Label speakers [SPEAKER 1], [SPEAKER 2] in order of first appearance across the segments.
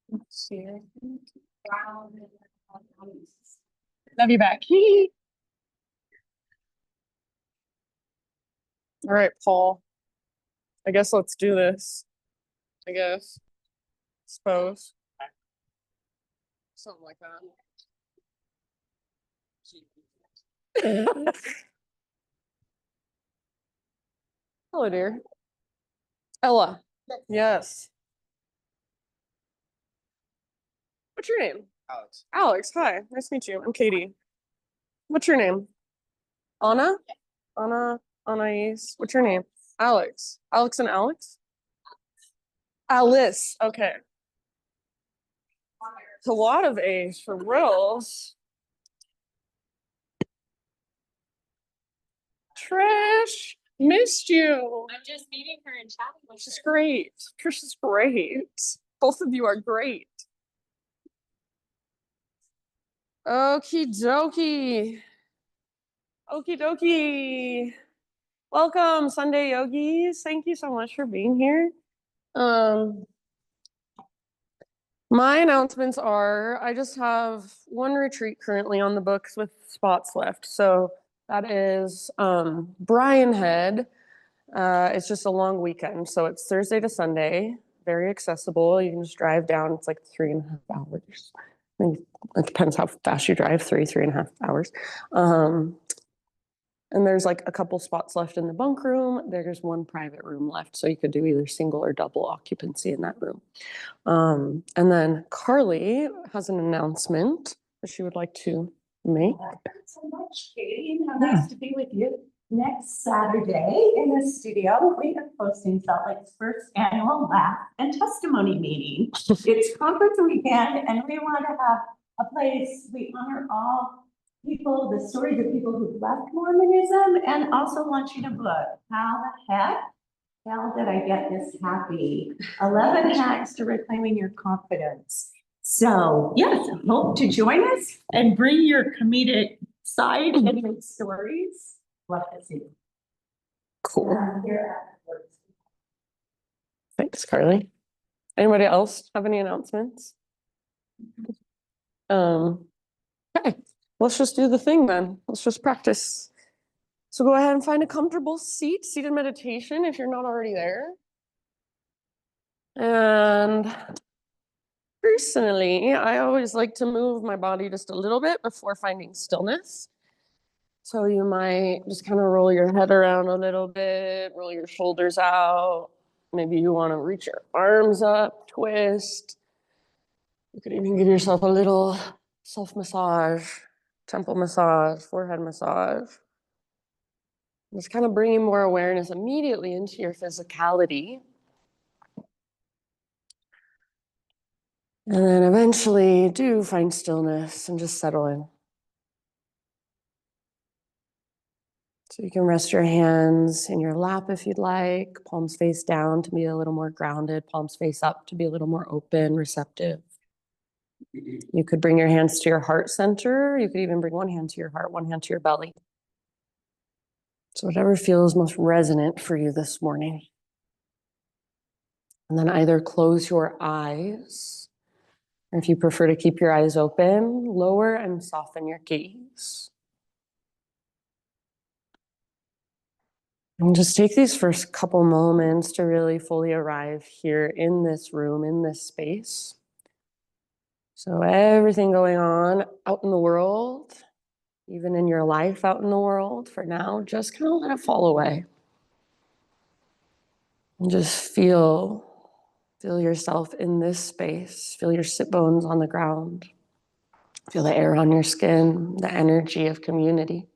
[SPEAKER 1] Let's see. Love you back. All right, Paul. I guess let's do this. I guess. Suppose. Something like that. Hello, dear. Ella. Yes. What's your name?
[SPEAKER 2] Alex.
[SPEAKER 1] Alex. Hi. Nice to meet you. I'm Katie. What's your name? Anna? Anna. Anais. What's your name? Alex. Alex and Alex? Alice. Okay. It's a lot of A's for reals. Trish, missed you.
[SPEAKER 3] I'm just meeting her and chatting with
[SPEAKER 1] She's
[SPEAKER 3] her.
[SPEAKER 1] great. Trish is great. Both of you are great. Okie dokie. Okie dokie. Welcome, Sunday yogis. Thank you so much for being here. My announcements are I just have one retreat currently on the books with spots left. So that is Brian Head. It's just a long weekend. So it's Thursday to Sunday, very accessible. You can just drive down. It's like 3.5 hours. I mean, it depends how fast you drive, 3.5 hours. And there's like a couple spots left in the bunk room. There's one private room left. So you could do either single or double occupancy in that room. And then Carly has an announcement that she would like to make.
[SPEAKER 4] Thanks so much, Katie. How nice to be with you. Next Saturday in the studio, we are hosting Salt Lake's first annual Laugh and Testimony meeting. It's conference weekend, and we want to have a place we honor all people, the stories of people who left Mormonism, and also launching a book. How the heck did I get this happy? 11 hacks to reclaiming your confidence. So yes, hope to join us and bring your comedic side and your stories. Love to see you.
[SPEAKER 1] Cool. Thanks, Carly. Anybody else have any announcements? Okay, let's just do the thing then. Let's just practice. So go ahead and find a comfortable seat, seated meditation if you're not already there. And personally, I always like to move my body just a little bit before finding stillness. So you might just kind of roll your head around a little bit, roll your shoulders out. Maybe you want to reach your arms up, twist. You could even give yourself a little self-massage, temple massage, forehead massage. Just kind of bringing more awareness immediately into your physicality. And then eventually do find stillness and just settle in. So you can rest your hands in your lap if you'd like, palms face down to be a little more grounded, palms face up to be a little more open, receptive. You could bring your hands to your heart center. You could even bring one hand to your heart, one hand to your belly. So whatever feels most resonant for you this morning. And then either close your eyes, or if you prefer to keep your eyes open, lower and soften your gaze. And just take these first couple moments to really fully arrive here in this room, in this space. So everything going on out in the world, even in your life out in the world for now, just kind of let it fall away. And just feel yourself in this space. Feel your sit bones on the ground. Feel the air on your skin, the energy of community.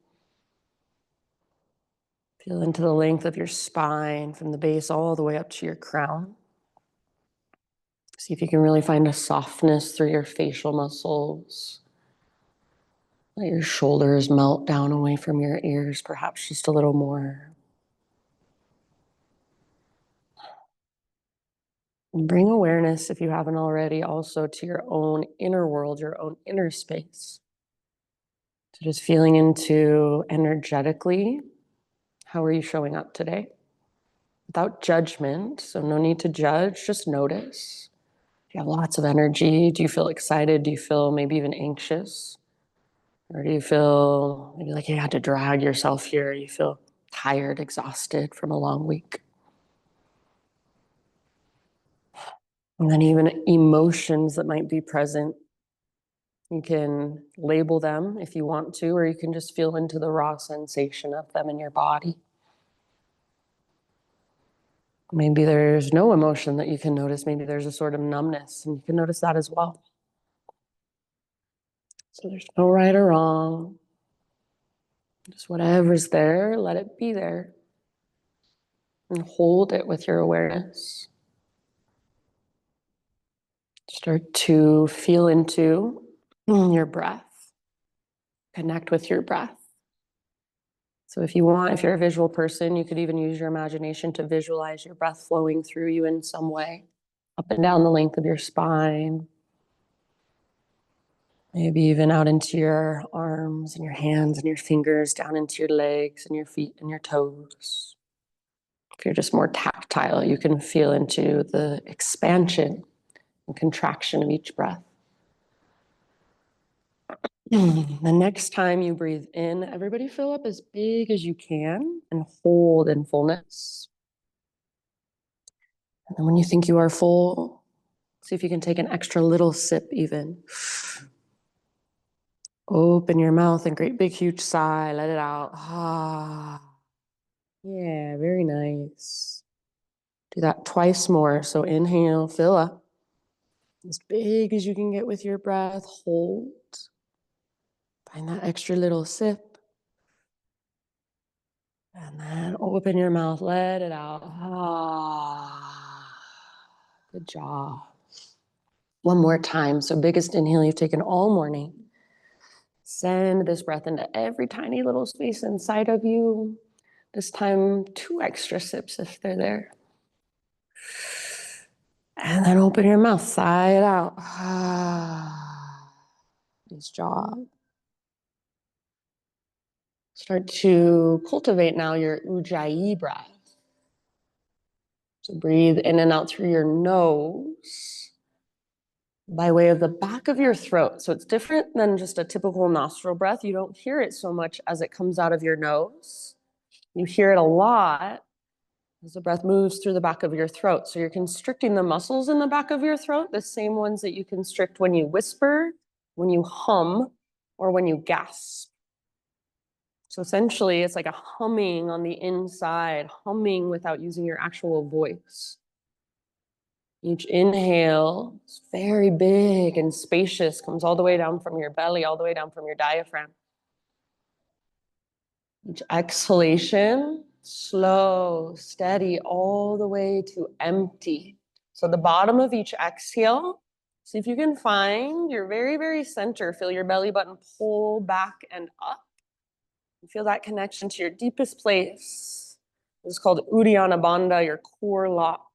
[SPEAKER 1] Feel into the length of your spine from the base all the way up to your crown. See if you can really find a softness through your facial muscles. Let your shoulders melt down away from your ears, perhaps just a little more. And bring awareness, if you haven't already, also to your own inner world, your own inner space. So just feeling into energetically, how are you showing up today? without judgment. So no need to judge, just notice. Do you have lots of energy? Do you feel excited? Do you feel maybe even anxious? Or do you feel maybe like you had to drag yourself here? You feel tired, exhausted from a long week? And then even emotions that might be present. You can label them if you want to, or you can just feel into the raw sensation of them in your body. Maybe there's no emotion that you can notice. Maybe there's a sort of numbness, and you can notice that as well. So there's no right or wrong. Just whatever's there, let it be there. And hold it with your awareness. Start to feel into your breath. Connect with your breath. So if you want, if you're a visual person, you could even use your imagination to visualize your breath flowing through you in some way, up and down the length of your spine. Maybe even out into your arms and your hands and your fingers, down into your legs and your feet and your toes. If you're just more tactile, you can feel into the expansion and contraction of each breath. The next time you breathe in, everybody fill up as big as you can and hold in fullness. And then when you think you are full, see if you can take an extra little sip even. Open your mouth and great big huge sigh, let it out. Ah. Yeah, very nice. Do that twice more. So inhale, fill up as big as you can get with your breath. Hold. Find that extra little sip. And then open your mouth, let it out. Ah. Good job. One more time. So biggest inhale you've taken all morning. Send this breath into every tiny little space inside of you. This time, 2 extra sips if they're there. And then open your mouth, sigh it out. Nice job. Start to cultivate now your Ujjayi breath. So breathe in and out through your nose by way of the back of your throat. So it's different than just a typical nostril breath. You don't hear it so much as it comes out of your nose. You hear it a lot as the breath moves through the back of your throat. So you're constricting the muscles in the back of your throat, the same ones that you constrict when you whisper, when you hum, or when you gasp. So essentially, it's like a humming on the inside, humming without using your actual voice. Each inhale is very big and spacious, comes all the way down from your belly, all the way down from your diaphragm. Each exhalation, slow, steady, all the way to empty. So the bottom of each exhale, see if you can find your very, very center. Feel your belly button pull back and up. Feel that connection to your deepest place. This is called Uddiyana Bandha, your core lock.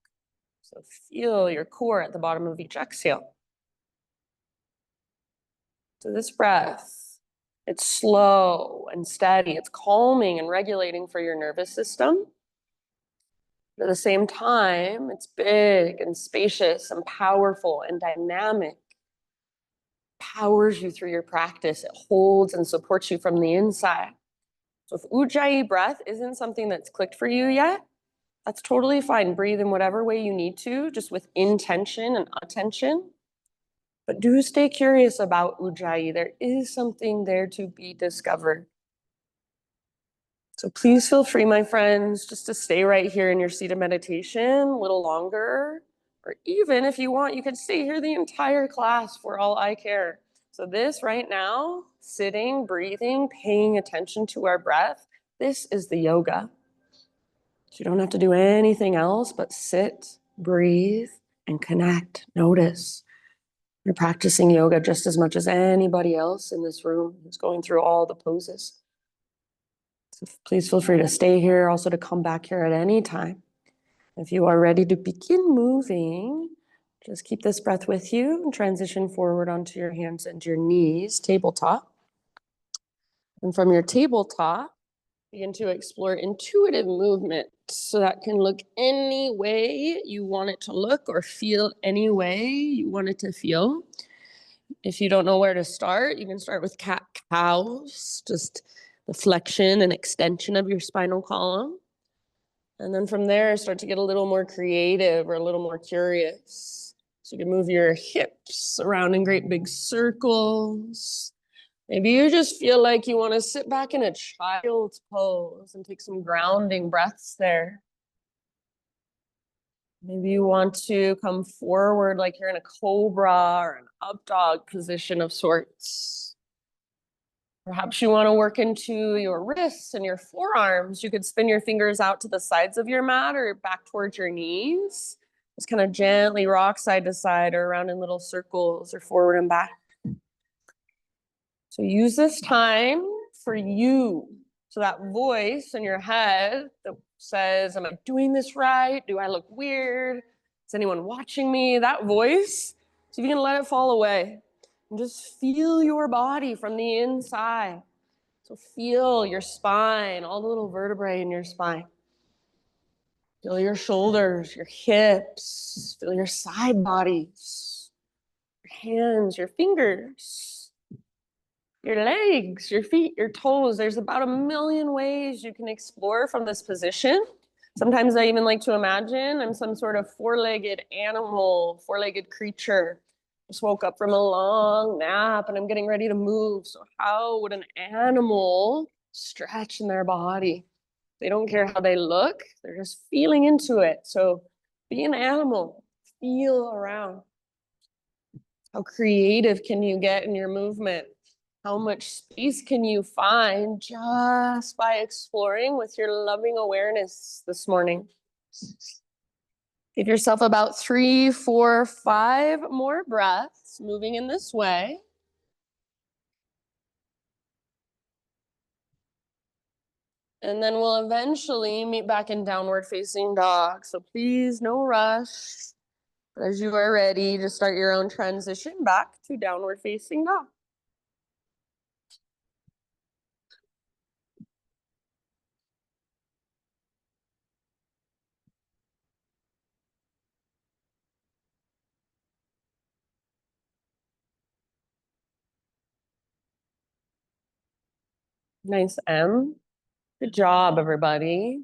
[SPEAKER 1] So feel your core at the bottom of each exhale. So this breath, it's slow and steady. It's calming and regulating for your nervous system. But at the same time, it's big and spacious and powerful and dynamic. Powers you through your practice. It holds and supports you from the inside. So if Ujjayi breath isn't something that's clicked for you yet, that's totally fine. Breathe in whatever way you need to, just with intention and attention. But do stay curious about Ujjayi. There is something there to be discovered. So please feel free, my friends, just to stay right here in your seat of meditation a little longer. Or even if you want, you can stay here the entire class for all I care. So this right now, sitting, breathing, paying attention to our breath, this is the yoga. So you don't have to do anything else but sit, breathe, and connect. Notice. You're practicing yoga just as much as anybody else in this room who's going through all the poses. So please feel free to stay here, also to come back here at any time. If you are ready to begin moving, just keep this breath with you and transition forward onto your hands and your knees, tabletop. And from your tabletop, Begin to explore intuitive movement. So that can look any way you want it to look or feel any way you want it to feel. If you don't know where to start, you can start with cat-cows, just the flexion and extension of your spinal column. And then from there, start to get a little more creative or a little more curious. So you can move your hips around in great big circles. Maybe you just feel like you want to sit back in a child's pose and take some grounding breaths there. Maybe you want to come forward like you're in a cobra or an up dog position of sorts. Perhaps you want to work into your wrists and your forearms. You could spin your fingers out to the sides of your mat or back towards your knees. Just kind of gently rock side to side or around in little circles or forward and back. So use this time for you. So that voice in your head that says, am I doing this right? Do I look weird? Is anyone watching me? That voice, see if you can let it fall away. And just feel your body from the inside. So feel your spine, all the little vertebrae in your spine. Feel your shoulders, your hips, feel your side bodies, your hands, your fingers, your legs, your feet, your toes. There's about 1 million ways you can explore from this position. Sometimes I even like to imagine I'm some sort of four-legged animal, four-legged creature. Just woke up from a long nap and I'm getting ready to move. So how would an animal stretch in their body? They don't care how they look. They're just feeling into it. So be an animal, feel around. How creative can you get in your movement? How much space can you find just by exploring with your loving awareness this morning? Give yourself about 3, 4, 5 more breaths, moving in this way. And then we'll eventually meet back in downward facing dog. So please, no rush. But as you are ready, just start your own transition back to downward facing dog. Nice, M. Good job, everybody.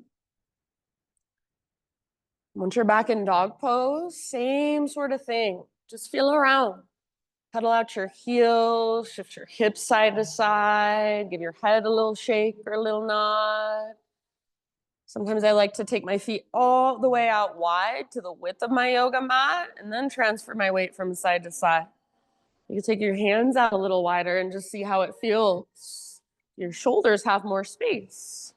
[SPEAKER 1] Once you're back in dog pose, same sort of thing. Just feel around. Pedal out your heels, shift your hips side to side, give your head a little shake or a little nod. Sometimes I like to take my feet all the way out wide to the width of my yoga mat and then transfer my weight from side to side. You can take your hands out a little wider and just see how it feels. Your shoulders have more space.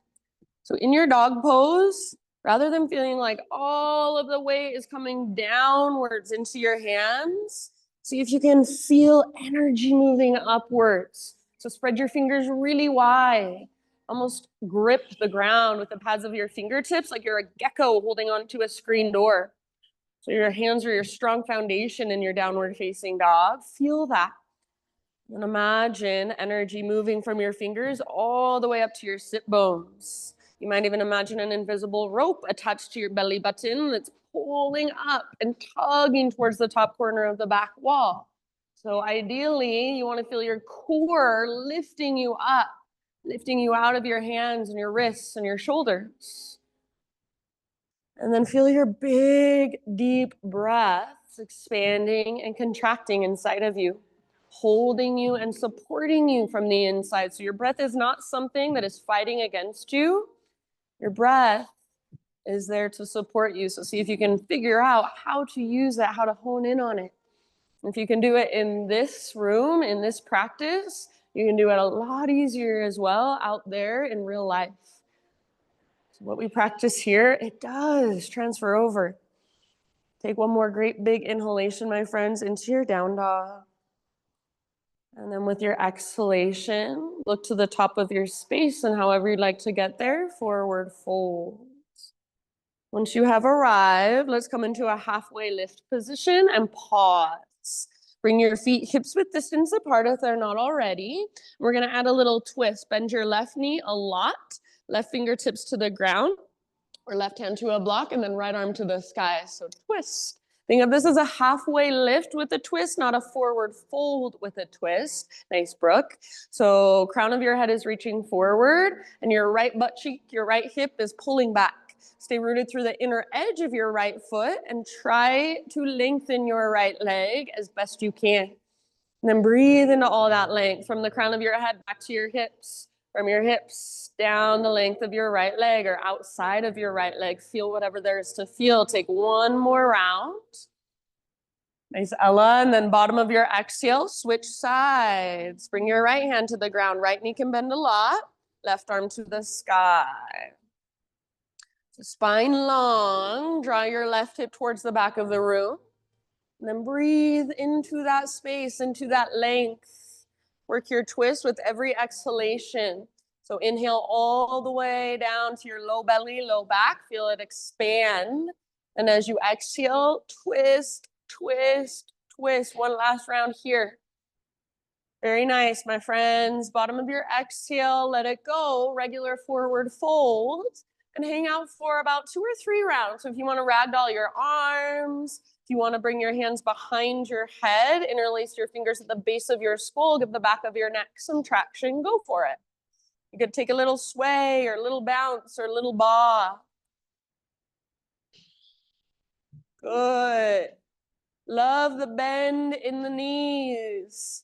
[SPEAKER 1] So in your dog pose, rather than feeling like all of the weight is coming downwards into your hands, see if you can feel energy moving upwards. So spread your fingers really wide. Almost grip the ground with the pads of your fingertips like you're a gecko holding onto a screen door. So your hands are your strong foundation in your downward facing dog. Feel that. And imagine energy moving from your fingers all the way up to your sit bones. You might even imagine an invisible rope attached to your belly button that's pulling up and tugging towards the top corner of the back wall. So ideally, you want to feel your core lifting you up, lifting you out of your hands and your wrists and your shoulders. And then feel your big, deep breaths expanding and contracting inside of you, holding you and supporting you from the inside. So your breath is not something that is fighting against you. Your breath is there to support you. So see if you can figure out how to use that, how to hone in on it. If you can do it in this room, in this practice, you can do it a lot easier as well out there in real life. So what we practice here, it does transfer over. Take one more great big inhalation, my friends, into your down dog. And then with your exhalation, look to the top of your space and however you'd like to get there, forward fold. Once you have arrived, let's come into a halfway lift position and pause. Bring your feet hips width distance apart if they're not already. We're gonna add a little twist. Bend your left knee a lot. Left fingertips to the ground or left hand to a block, and then right arm to the sky. So twist. Think of this as a halfway lift with a twist, not a forward fold with a twist. Nice, Brooke. So crown of your head is reaching forward, and your right butt cheek, your right hip is pulling back. Stay rooted through the inner edge of your right foot and try to lengthen your right leg as best you can. And then breathe into all that length from the crown of your head back to your hips, from your hips down the length of your right leg or outside of your right leg. Feel whatever there is to feel. Take one more round. Nice, Ella. And then bottom of your exhale, switch sides. Bring your right hand to the ground. Right knee can bend a lot. Left arm to the sky. So spine long. Draw your left hip towards the back of the room. And then breathe into that space, into that length. Work your twist with every exhalation. So inhale all the way down to your low belly, low back. Feel it expand. And as you exhale, twist, twist, twist. One last round here. Very nice, my friends. Bottom of your exhale, let it go. Regular forward fold. And hang out for about 2 or 3 rounds. So if you want to ragdoll your arms, if you want to bring your hands behind your head, interlace your fingers at the base of your skull, give the back of your neck some traction, go for it. You could take a little sway or a little bounce or a little bow. Good. Love the bend in the knees.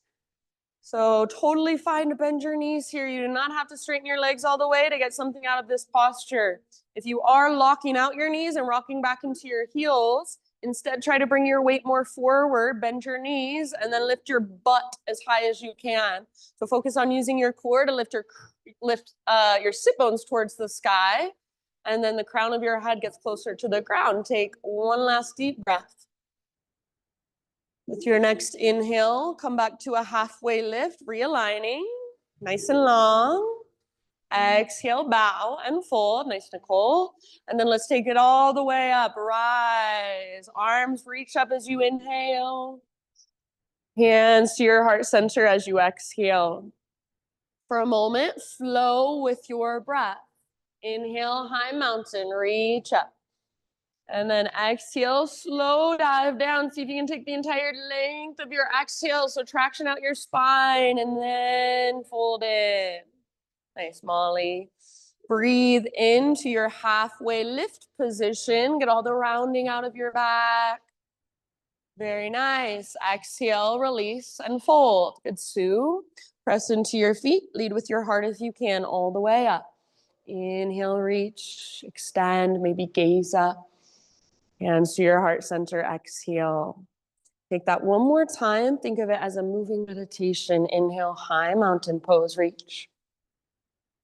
[SPEAKER 1] So totally fine to bend your knees here. You do not have to straighten your legs all the way to get something out of this posture. If you are locking out your knees and rocking back into your heels, instead try to bring your weight more forward, bend your knees, and then lift your butt as high as you can. So focus on using your core to lift your sit bones towards the sky, and then the crown of your head gets closer to the ground. Take one last deep breath. With your next inhale, come back to a halfway lift, realigning, nice and long. Exhale, bow and fold. Nice, Nicole. And then let's take it all the way up. Rise. Arms reach up as you inhale. Hands to your heart center as you exhale. For a moment, flow with your breath. Inhale, high mountain, reach up. And then exhale, slow dive down. See if you can take the entire length of your exhale. So traction out your spine and then fold in. Nice, Molly. Breathe into your halfway lift position. Get all the rounding out of your back. Very nice. Exhale, release, and fold. Good, Sue. Press into your feet. Lead with your heart if you can, all the way up. Inhale, reach, extend, maybe gaze up. Hands to your heart center, exhale. Take that one more time. Think of it as a moving meditation. Inhale, high mountain pose, reach.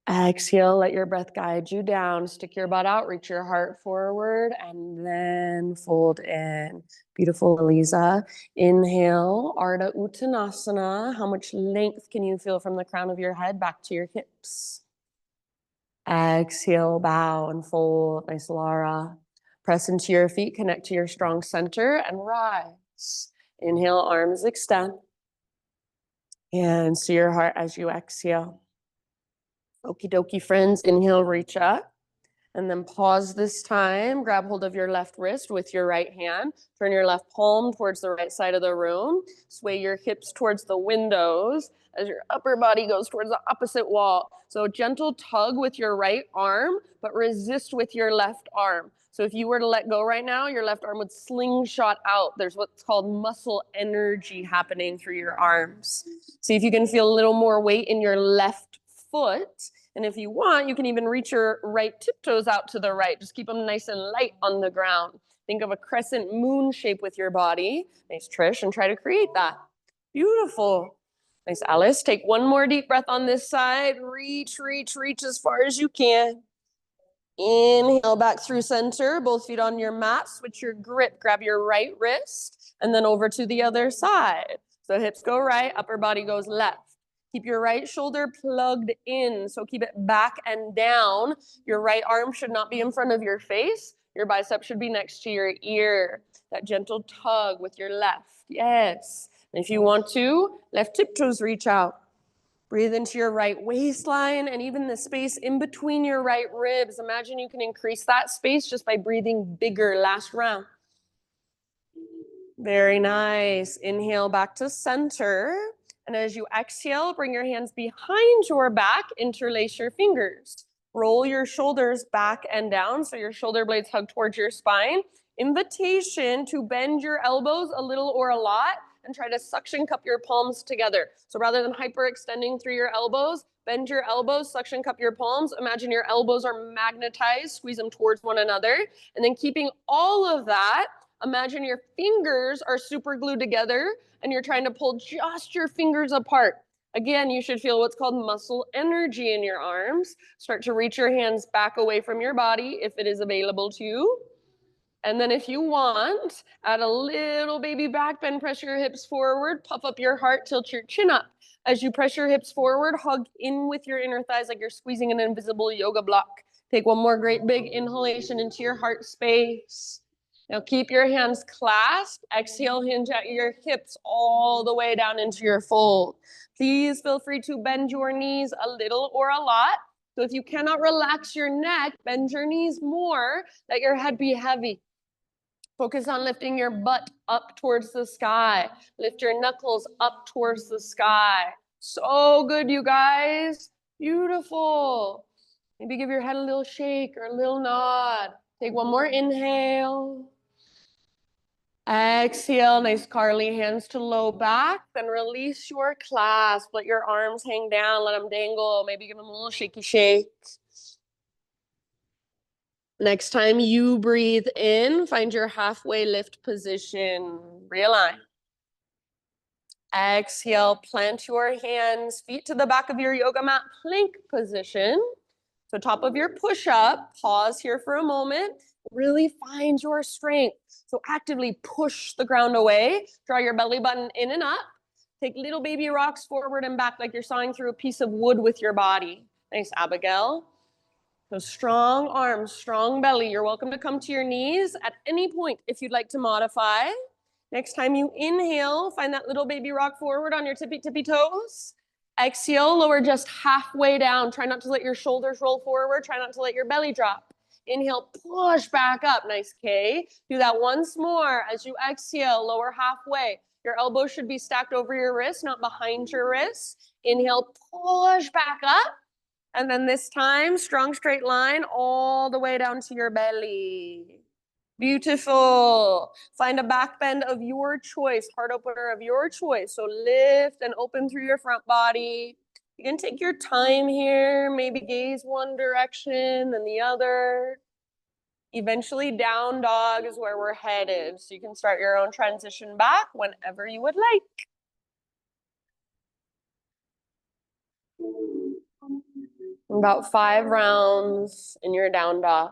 [SPEAKER 1] Exhale, let your breath guide you down. Stick your butt out, reach your heart forward, and then fold in. Beautiful, Eliza. Inhale, Ardha Uttanasana. How much length can you feel from the crown of your head back to your hips? Exhale, bow and fold. Nice, Lara. Press into your feet, connect to your strong center, and rise. Inhale, arms extend. Hands to your heart as you exhale. Okie dokie, friends. Inhale, reach up. And then pause this time. Grab hold of your left wrist with your right hand. Turn your left palm towards the right side of the room. Sway your hips towards the windows as your upper body goes towards the opposite wall. So gentle tug with your right arm, but resist with your left arm. So if you were to let go right now, your left arm would slingshot out. There's what's called muscle energy happening through your arms. See if you can feel a little more weight in your left foot. And if you want, you can even reach your right tiptoes out to the right. Just keep them nice and light on the ground. Think of a crescent moon shape with your body. Nice, Trish, and try to create that. Beautiful. Nice, Alice. Take one more deep breath on this side. Reach, reach, reach as far as you can. Inhale back through center, both feet on your mat. Switch your grip. Grab your right wrist and then over to the other side. So hips go right, upper body goes left. Keep your right shoulder plugged in, so keep it back and down. Your right arm should not be in front of your face. Your bicep should be next to your ear. That gentle tug with your left, yes. And if you want to, left tiptoes reach out. Breathe into your right waistline and even the space in between your right ribs. Imagine you can increase that space just by breathing bigger. Last round. Very nice. Inhale back to center. And as you exhale, bring your hands behind your back, interlace your fingers. Roll your shoulders back and down so your shoulder blades hug towards your spine. Invitation to bend your elbows a little or a lot and try to suction cup your palms together. So rather than hyperextending through your elbows, bend your elbows, suction cup your palms. Imagine your elbows are magnetized, squeeze them towards one another. And then keeping all of that, imagine your fingers are super glued together and you're trying to pull just your fingers apart. Again, you should feel what's called muscle energy in your arms. Start to reach your hands back away from your body if it is available to you. And then if you want, add a little baby back bend, press your hips forward, puff up your heart, tilt your chin up. As you press your hips forward, hug in with your inner thighs like you're squeezing an invisible yoga block. Take one more great big inhalation into your heart space. Now keep your hands clasped. Exhale, hinge at your hips all the way down into your fold. Please feel free to bend your knees a little or a lot. So if you cannot relax your neck, bend your knees more, let your head be heavy. Focus on lifting your butt up towards the sky. Lift your knuckles up towards the sky. So good, you guys. Beautiful. Maybe give your head a little shake or a little nod. Take one more inhale. Exhale, nice Carly hands to low back. Then release your clasp. Let your arms hang down. Let them dangle. Maybe give them a little shaky shake. Next time you breathe in, find your halfway lift position. Realign. Exhale, plant your hands, feet to the back of your yoga mat, plank position. So top of your push-up, pause here for a moment. Really find your strength. So actively push the ground away. Draw your belly button in and up. Take little baby rocks forward and back like you're sawing through a piece of wood with your body. Nice, Abigail. So strong arms, strong belly. You're welcome to come to your knees at any point if you'd like to modify. Next time you inhale, find that little baby rock forward on your tippy toes. Exhale, lower just halfway down. Try not to let your shoulders roll forward. Try not to let your belly drop. Inhale, push back up. Nice, K. Do that once more. As you exhale, lower halfway. Your elbows should be stacked over your wrists, not behind your wrists. Inhale, push back up. And then this time, strong straight line all the way down to your belly. Beautiful. Find a back bend of your choice, heart opener of your choice. So lift and open through your front body. You can take your time here, maybe gaze one direction, then the other. Eventually, down dog is where we're headed. So you can start your own transition back whenever you would like. About 5 rounds in your down dog.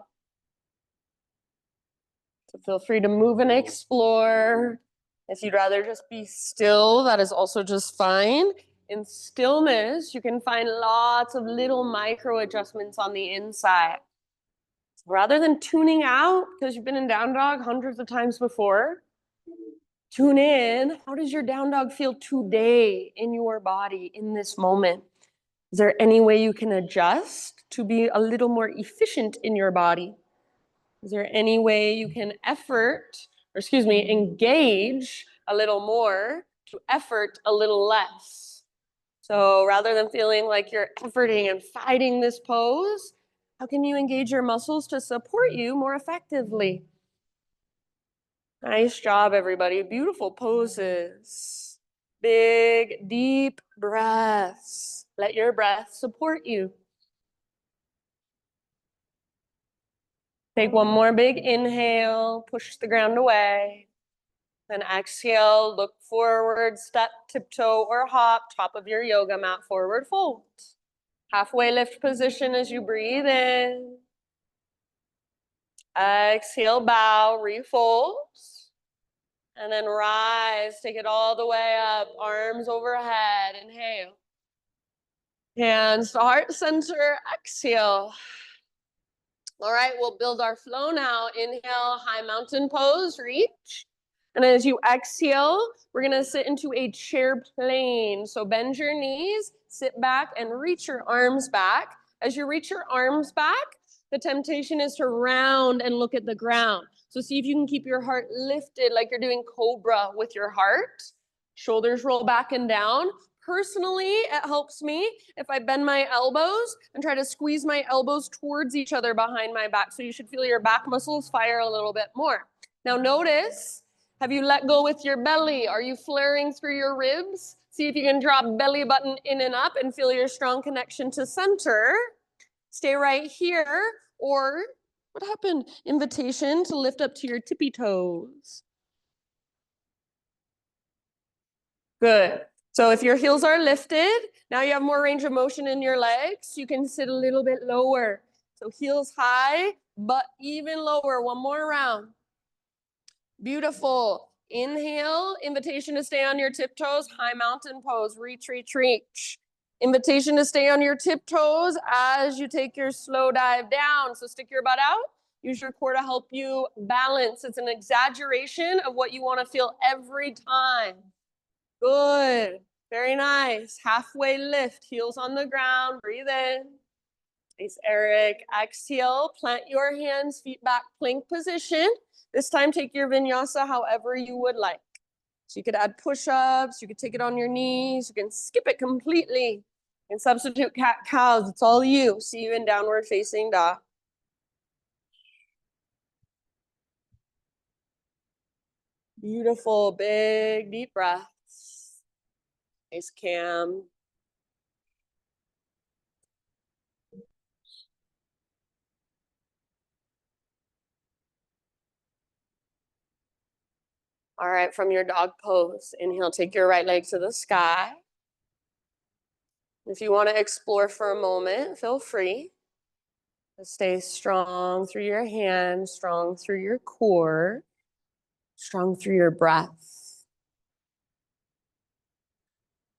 [SPEAKER 1] So feel free to move and explore. If you'd rather just be still, that is also just fine. In stillness, you can find lots of little micro adjustments on the inside. Rather than tuning out, because you've been in down dog hundreds of times before, tune in. How does your down dog feel today in your body in this moment? Is there any way you can adjust to be a little more efficient in your body? Is there any way you can engage a little more to effort a little less? So rather than feeling like you're efforting and fighting this pose, how can you engage your muscles to support you more effectively? Nice job, everybody. Beautiful poses. Big, deep breaths. Let your breath support you. Take one more big inhale, push the ground away. Then exhale, look forward, step, tiptoe, or hop, top of your yoga mat, forward fold. Halfway lift position as you breathe in. Exhale, bow, refold. And then rise, take it all the way up, arms overhead, inhale. Hands to heart center, exhale. All right, we'll build our flow now. Inhale, high mountain pose, reach. And as you exhale, we're gonna sit into a chair plane. So bend your knees, sit back and reach your arms back. As you reach your arms back, the temptation is to round and look at the ground. So see if you can keep your heart lifted like you're doing cobra with your heart. Shoulders roll back and down. Personally, it helps me if I bend my elbows and try to squeeze my elbows towards each other behind my back. So you should feel your back muscles fire a little bit more. Now notice, have you let go with your belly? Are you flaring through your ribs? See if you can drop belly button in and up and feel your strong connection to center. Stay right here, or what happened? Invitation to lift up to your tippy toes. Good. So if your heels are lifted, now you have more range of motion in your legs. You can sit a little bit lower. So heels high, but even lower. One more round. Beautiful. Inhale, invitation to stay on your tiptoes, high mountain pose, reach, reach, reach. Invitation to stay on your tiptoes as you take your slow dive down. So stick your butt out, use your core to help you balance. It's an exaggeration of what you want to feel every time. Good, very nice. Halfway lift, heels on the ground, breathe in. Nice, Eric. Exhale, plant your hands, feet back, plank position. This time, take your vinyasa however you would like. So you could add push-ups, you could take it on your knees, you can skip it completely. And substitute cat-cows, it's all you. See you in downward facing dog. Beautiful, big, deep breaths. Nice, Cam. All right, from your dog pose, inhale, take your right leg to the sky. If you want to explore for a moment, feel free. Stay strong through your hands, strong through your core, strong through your breath.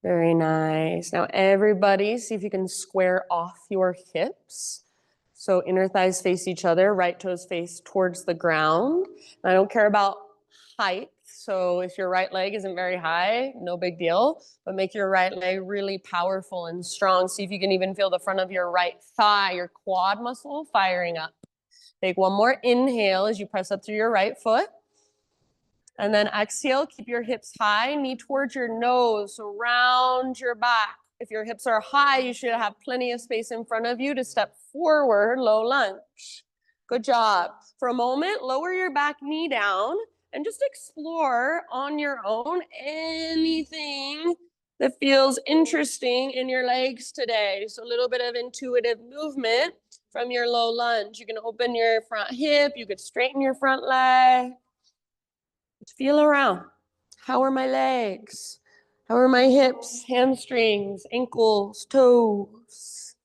[SPEAKER 1] Very nice. Now everybody, see if you can square off your hips. So inner thighs face each other, right toes face towards the ground. And I don't care about height. So if your right leg isn't very high, no big deal, but make your right leg really powerful and strong. See if you can even feel the front of your right thigh, your quad muscle firing up. Take one more inhale as you press up through your right foot. And then exhale, keep your hips high, knee towards your nose, so round your back. If your hips are high, you should have plenty of space in front of you to step forward, low lunge. Good job. For a moment, lower your back knee down and just explore on your own anything that feels interesting in your legs today. So a little bit of intuitive movement from your low lunge. You can open your front hip, you could straighten your front leg. Feel around. How are my legs? How are my hips, hamstrings, ankles, toes?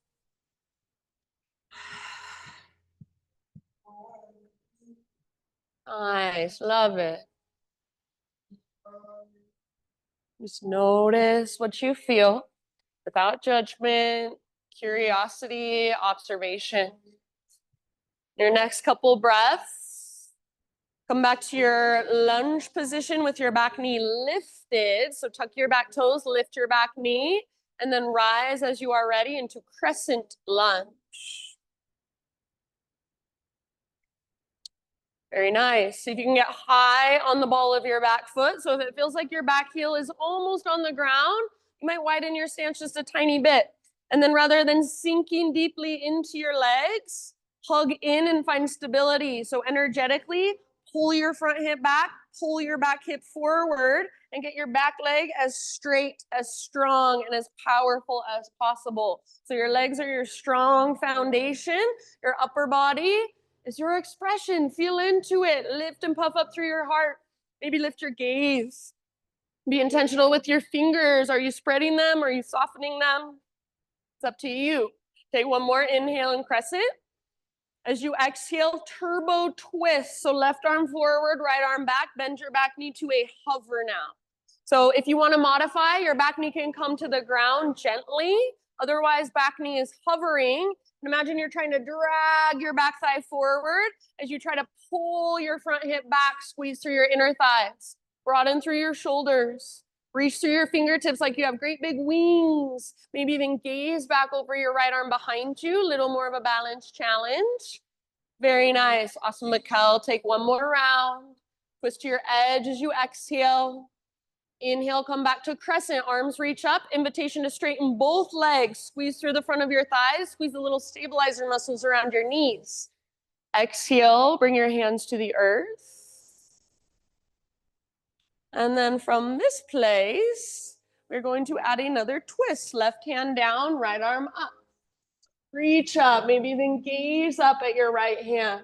[SPEAKER 1] Nice, love it. Just notice what you feel without judgment, curiosity, observation. Your next couple breaths, come back to your lunge position with your back knee lifted. So tuck your back toes, lift your back knee, and then rise as you are ready into crescent lunge. Very nice. See if you can get high on the ball of your back foot. So if it feels like your back heel is almost on the ground, you might widen your stance just a tiny bit. And then rather than sinking deeply into your legs, hug in and find stability. So energetically, pull your front hip back, pull your back hip forward, and get your back leg as straight, as strong, and as powerful as possible. So your legs are your strong foundation, your upper body is your expression. Feel into it. Lift and puff up through your heart. Maybe lift your gaze. Be intentional with your fingers. Are you spreading them? Are you softening them? It's up to you. Take one more inhale and crescent. As you exhale, turbo twist. So left arm forward, right arm back. Bend your back knee to a hover now. So if you want to modify, your back knee can come to the ground gently. Otherwise, back knee is hovering. Imagine you're trying to drag your back thigh forward as you try to pull your front hip back, squeeze through your inner thighs. Broaden through your shoulders. Reach through your fingertips like you have great big wings. Maybe even gaze back over your right arm behind you. A little more of a balance challenge. Very nice. Awesome, Mikkel. Take one more round. Twist to your edge as you exhale. Inhale, come back to crescent. Arms reach up. Invitation to straighten both legs. Squeeze through the front of your thighs. Squeeze the little stabilizer muscles around your knees. Exhale, bring your hands to the earth. And then from this place, we're going to add another twist. Left hand down, right arm up. Reach up, maybe even gaze up at your right hand.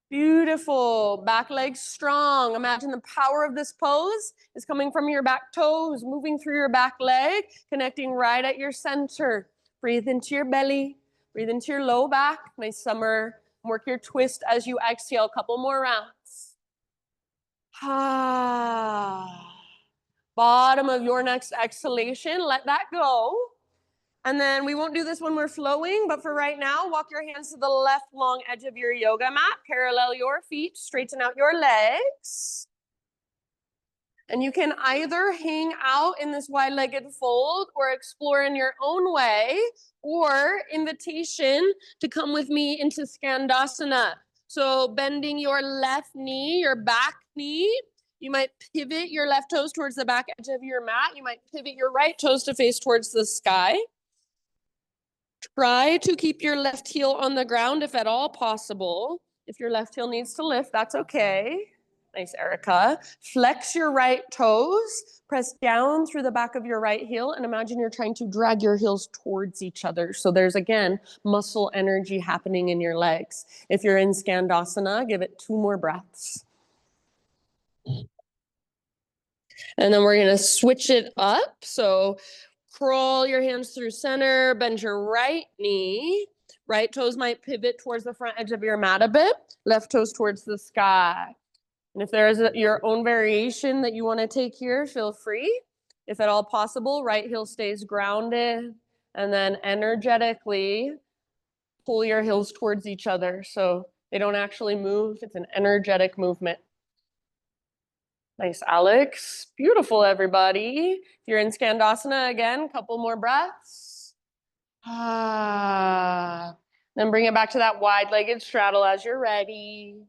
[SPEAKER 1] Beautiful. Back leg strong. Imagine the power of this pose is coming from your back toes, moving through your back leg, connecting right at your center. Breathe into your belly. Breathe into your low back. Nice summer. Work your twist as you exhale. A couple more rounds. Bottom of your next exhalation. Let that go. And then we won't do this when we're flowing, but for right now, walk your hands to the left long edge of your yoga mat. Parallel your feet, straighten out your legs. And you can either hang out in this wide-legged fold or explore in your own way, or invitation to come with me into Skandasana. So bending your left knee, your back knee, you might pivot your left toes towards the back edge of your mat. You might pivot your right toes to face towards the sky. Try to keep your left heel on the ground if at all possible. If your left heel needs to lift, that's okay. Nice, Erica. Flex your right toes. Press down through the back of your right heel and imagine you're trying to drag your heels towards each other. So there's, again, muscle energy happening in your legs. If you're in Skandasana, give it 2 more breaths. And then we're going to switch it up. So crawl your hands through center, bend your right knee. Right toes might pivot towards the front edge of your mat a bit. Left toes towards the sky. And if there is your own variation that you want to take here, feel free. If at all possible, right heel stays grounded. And then energetically pull your heels towards each other so they don't actually move. It's an energetic movement. Nice, Alex. Beautiful, everybody. If you're in Skandasana, again, couple more breaths. Then bring it back to that wide-legged straddle as you're ready.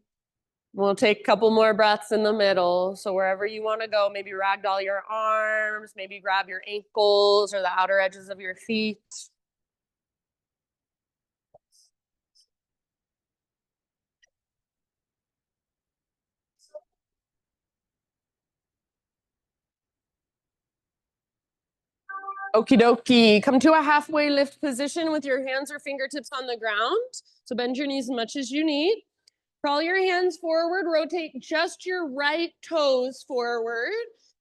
[SPEAKER 1] We'll take a couple more breaths in the middle. So wherever you want to go, maybe ragdoll your arms, maybe grab your ankles or the outer edges of your feet. Okie dokie. Come to a halfway lift position with your hands or fingertips on the ground. So bend your knees as much as you need. Crawl your hands forward, rotate just your right toes forward.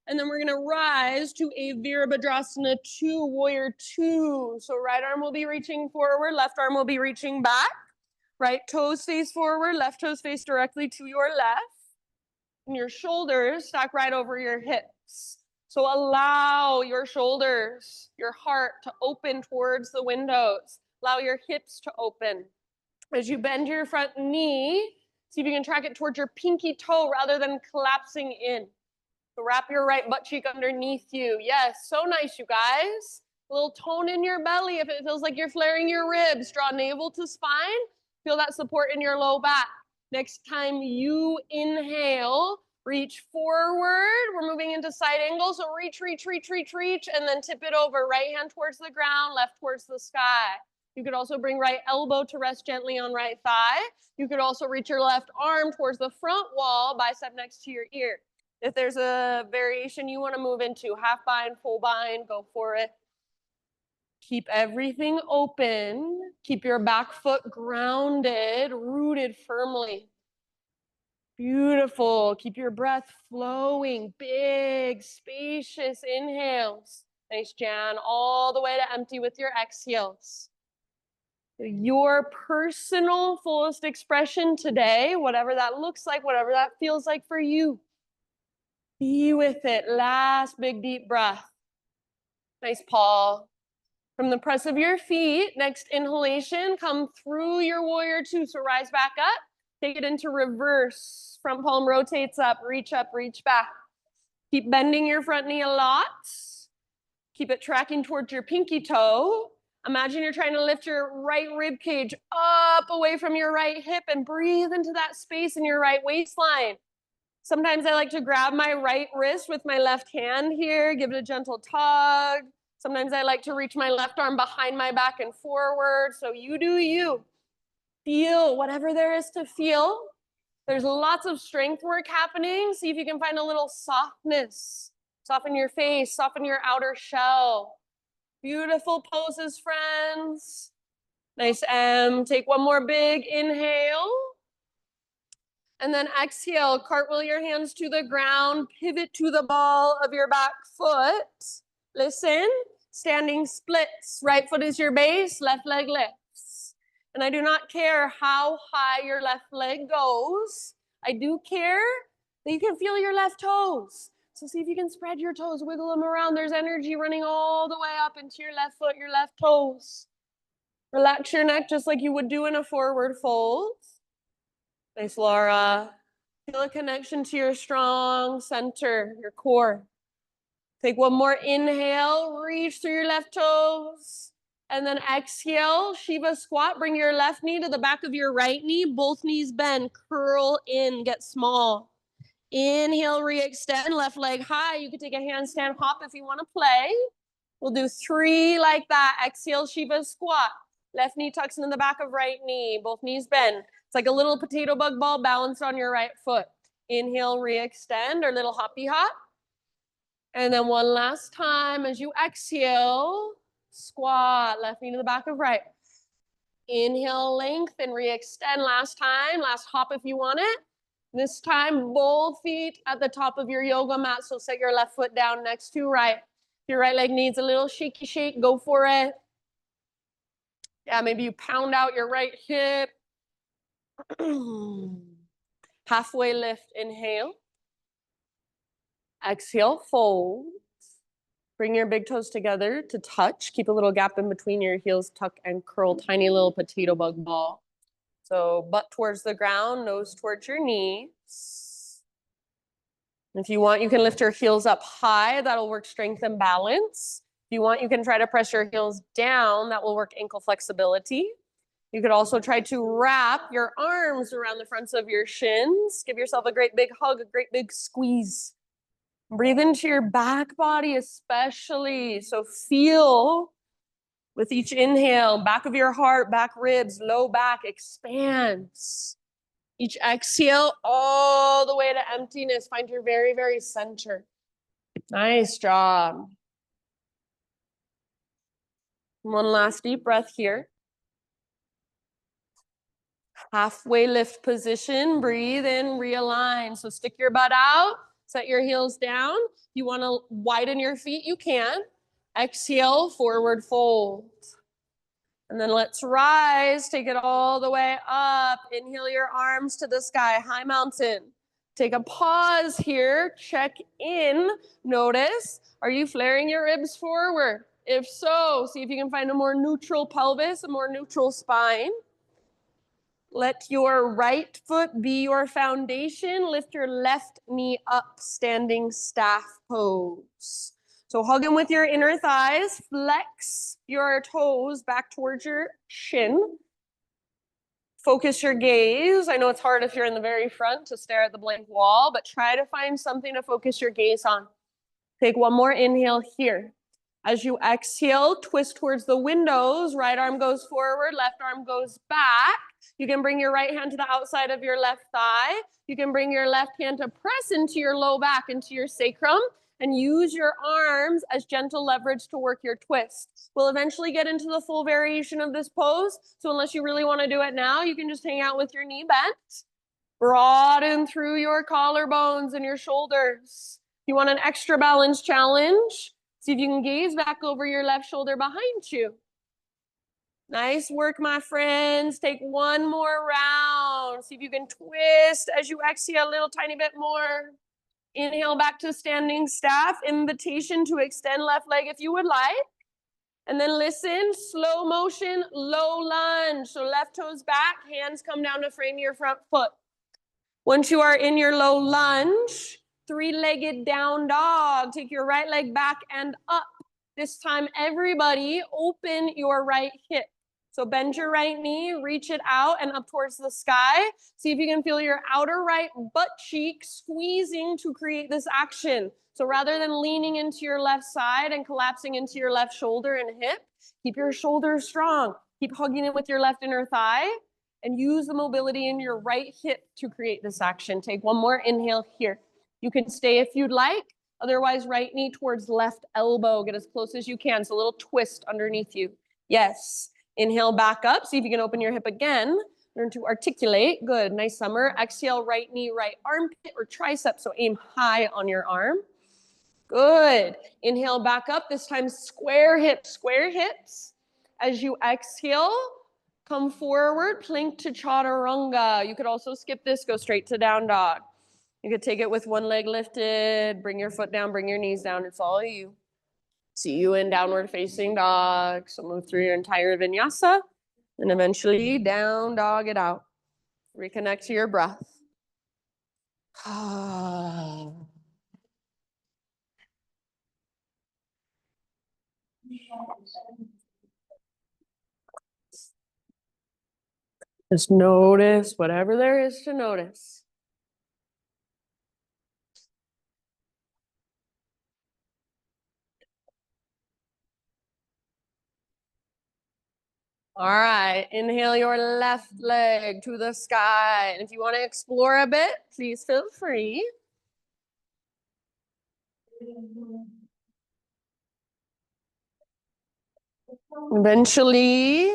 [SPEAKER 1] And then we're gonna rise to a Virabhadrasana 2, Warrior 2. So right arm will be reaching forward, left arm will be reaching back. Right toes face forward, left toes face directly to your left. And your shoulders stack right over your hips. So allow your shoulders, your heart to open towards the windows. Allow your hips to open. As you bend your front knee, see if you can track it towards your pinky toe rather than collapsing in. So wrap your right butt cheek underneath you. Yes, so nice, you guys. A little tone in your belly if it feels like you're flaring your ribs. Draw navel to spine. Feel that support in your low back. Next time you inhale, reach forward. We're moving into side angle. So reach, and then tip it over. Right hand towards the ground, left towards the sky. You could also bring right elbow to rest gently on right thigh. You could also reach your left arm towards the front wall, bicep next to your ear. If there's a variation you want to move into, half bind, full bind, go for it. Keep everything open. Keep your back foot grounded, rooted firmly. Beautiful. Keep your breath flowing. Big, spacious inhales. Nice, Jan. All the way to empty with your exhales. Your personal fullest expression today, whatever that looks like, whatever that feels like for you. Be with it. Last big deep breath. Nice, Paul. From the press of your feet, next inhalation, come through your warrior 2. So rise back up. Take it into reverse. Front palm rotates up, reach back. Keep bending your front knee a lot. Keep it tracking towards your pinky toe. Imagine you're trying to lift your right rib cage up away from your right hip and breathe into that space in your right waistline. Sometimes I like to grab my right wrist with my left hand here, give it a gentle tug. Sometimes I like to reach my left arm behind my back and forward. So you do you. Feel whatever there is to feel. There's lots of strength work happening. See if you can find a little softness. Soften your face, soften your outer shell. Beautiful poses, friends. Nice M. Take one more big inhale. And then exhale, cartwheel your hands to the ground, pivot to the ball of your back foot. Listen, standing splits. Right foot is your base, left leg lifts. And I do not care how high your left leg goes. I do care that you can feel your left toes. So see if you can spread your toes, wiggle them around. There's energy running all the way up into your left foot, your left toes. Relax your neck just like you would do in a forward fold. Nice, Laura. Feel a connection to your strong center, your core. Take one more inhale, reach through your left toes. And then exhale, Shiva squat. Bring your left knee to the back of your right knee. Both knees bend, curl in, get small. Inhale, re-extend, left leg high. You can take a handstand hop if you want to play. We'll do 3 like that. Exhale, Shiva squat. Left knee tucks into the back of right knee. Both knees bend. It's like a little potato bug ball balanced on your right foot. Inhale, re-extend, or little hoppy hop. And then one last time as you exhale, squat, left knee to the back of right. Inhale, lengthen, re-extend. Last time, last hop if you want it. This time, both feet at the top of your yoga mat. So set your left foot down next to right. If your right leg needs a little shaky shake, go for it. Yeah, maybe you pound out your right hip. Halfway lift, inhale. Exhale, fold. Bring your big toes together to touch. Keep a little gap in between your heels, tuck and curl, tiny little potato bug ball. So butt towards the ground, nose towards your knees. If you want, you can lift your heels up high. That'll work strength and balance. If you want, you can try to press your heels down. That will work ankle flexibility. You could also try to wrap your arms around the fronts of your shins. Give yourself a great big hug, a great big squeeze. Breathe into your back body especially. So feel with each inhale, back of your heart, back ribs, low back expands. Each exhale, all the way to emptiness. Find your very, very center. Nice job. One last deep breath here. Halfway lift position. Breathe in, realign. So stick your butt out, set your heels down. If you want to widen your feet, you can. Exhale, forward fold. And then let's rise. Take it all the way up. Inhale your arms to the sky, high mountain. Take a pause here. Check in. Notice, are you flaring your ribs forward? If so, see if you can find a more neutral pelvis, a more neutral spine. Let your right foot be your foundation. Lift your left knee up, standing staff pose. So hug in with your inner thighs, flex your toes back towards your shin. Focus your gaze. I know it's hard if you're in the very front to stare at the blank wall, but try to find something to focus your gaze on. Take one more inhale here. As you exhale, twist towards the windows. Right arm goes forward, left arm goes back. You can bring your right hand to the outside of your left thigh. You can bring your left hand to press into your low back, into your sacrum, and use your arms as gentle leverage to work your twist. We'll eventually get into the full variation of this pose. So unless you really want to do it now, you can just hang out with your knee bent. Broaden through your collarbones and your shoulders. If you want an extra balance challenge, see if you can gaze back over your left shoulder behind you. Nice work, my friends. Take one more round. See if you can twist as you exhale a little tiny bit more. Inhale back to standing staff. Invitation to extend left leg if you would like. And then listen, slow motion, low lunge. So left toes back, hands come down to frame your front foot. Once you are in your low lunge, three-legged down dog. Take your right leg back and up. This time, everybody open your right hip. So bend your right knee, reach it out and up towards the sky. See if you can feel your outer right butt cheek squeezing to create this action. So rather than leaning into your left side and collapsing into your left shoulder and hip, keep your shoulders strong. Keep hugging it with your left inner thigh and use the mobility in your right hip to create this action. Take one more inhale here. You can stay if you'd like. Otherwise, right knee towards left elbow. Get as close as you can. So a little twist underneath you. Yes. Inhale back up. See if you can open your hip again. Learn to articulate. Good. Nice summer. Exhale, right knee, right armpit or tricep. So aim high on your arm. Good. Inhale back up. This time square hips, square hips. As you exhale, come forward, plank to chaturanga. You could also skip this, go straight to down dog. You could take it with one leg lifted, bring your foot down, bring your knees down. It's all you. See you in downward facing dog. So move through your entire vinyasa and eventually down dog it out. Reconnect to your breath. Just notice whatever there is to notice. All right, inhale your left leg to the sky. And if you want to explore a bit, please feel free. Eventually,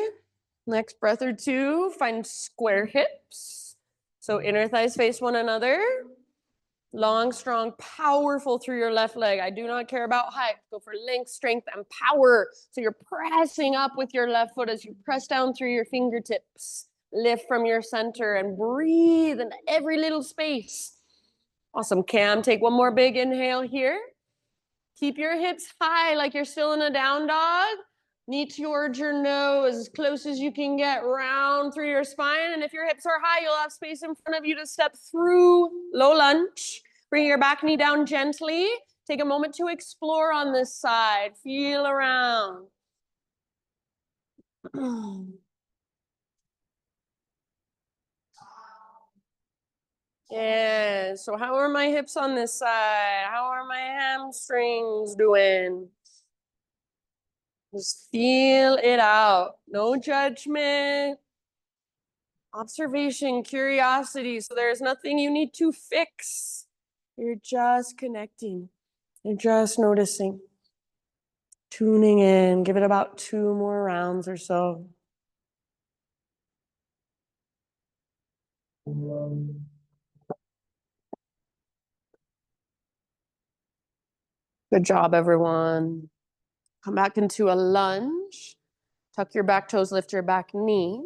[SPEAKER 1] next breath or two, find square hips. So inner thighs face one another. Long, strong, powerful through your left leg. I do not care about height. Go for length, strength, and power. So you're pressing up with your left foot as you press down through your fingertips. Lift from your center and breathe in every little space. Awesome, Cam. Take one more big inhale here. Keep your hips high like you're still in a down dog. Knee towards your nose, as close as you can get, round through your spine. And if your hips are high, you'll have space in front of you to step through low lunge. Bring your back knee down gently. Take a moment to explore on this side. Feel around. Yeah, so how are my hips on this side? How are my hamstrings doing? Just feel it out. No judgment. Observation, curiosity. So there's nothing you need to fix. You're just connecting. You're just noticing. Tuning in. Give it about 2 more rounds or so. Good job, everyone. Come back into a lunge. Tuck your back toes, lift your back knee.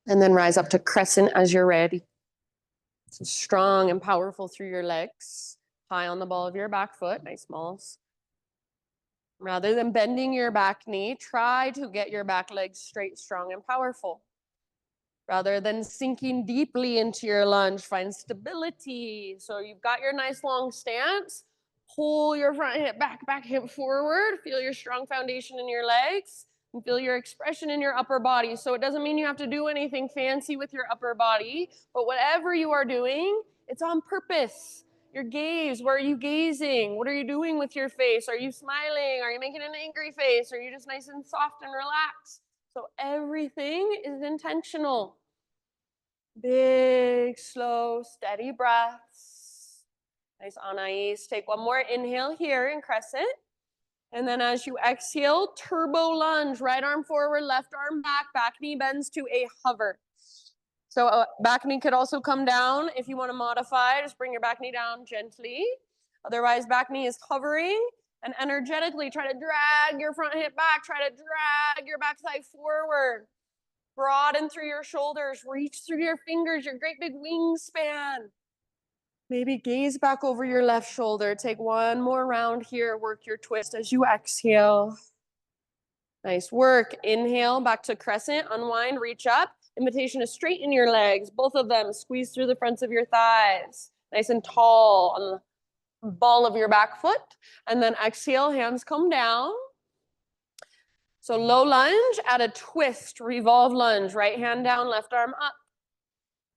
[SPEAKER 1] And then rise up to crescent as you're ready. So strong and powerful through your legs. High on the ball of your back foot. Nice smalls. Rather than bending your back knee, try to get your back leg straight, strong, and powerful. Rather than sinking deeply into your lunge, find stability. So you've got your nice long stance. Pull your front hip back, back hip forward. Feel your strong foundation in your legs. And feel your expression in your upper body. So it doesn't mean you have to do anything fancy with your upper body, but whatever you are doing, it's on purpose. Your gaze, where are you gazing? What are you doing with your face? Are you smiling? Are you making an angry face? Are you just nice and soft and relaxed? So everything is intentional. Big, slow, steady breaths. Nice Anais. Take one more inhale here in crescent. And then as you exhale, turbo lunge, right arm forward, left arm back knee bends to a hover. So back knee could also come down. If you want to modify, just bring your back knee down gently. Otherwise, back knee is hovering. And energetically, try to drag your front hip back. Try to drag your back thigh forward. Broaden through your shoulders. Reach through your fingers, your great big wingspan. Maybe gaze back over your left shoulder. Take one more round here. Work your twist as you exhale. Nice work. Inhale, back to crescent, unwind, reach up. Invitation to straighten your legs, both of them. Squeeze through the fronts of your thighs. Nice and tall on the ball of your back foot. And then exhale, hands come down. So low lunge, add a twist, revolve lunge. Right hand down, left arm up.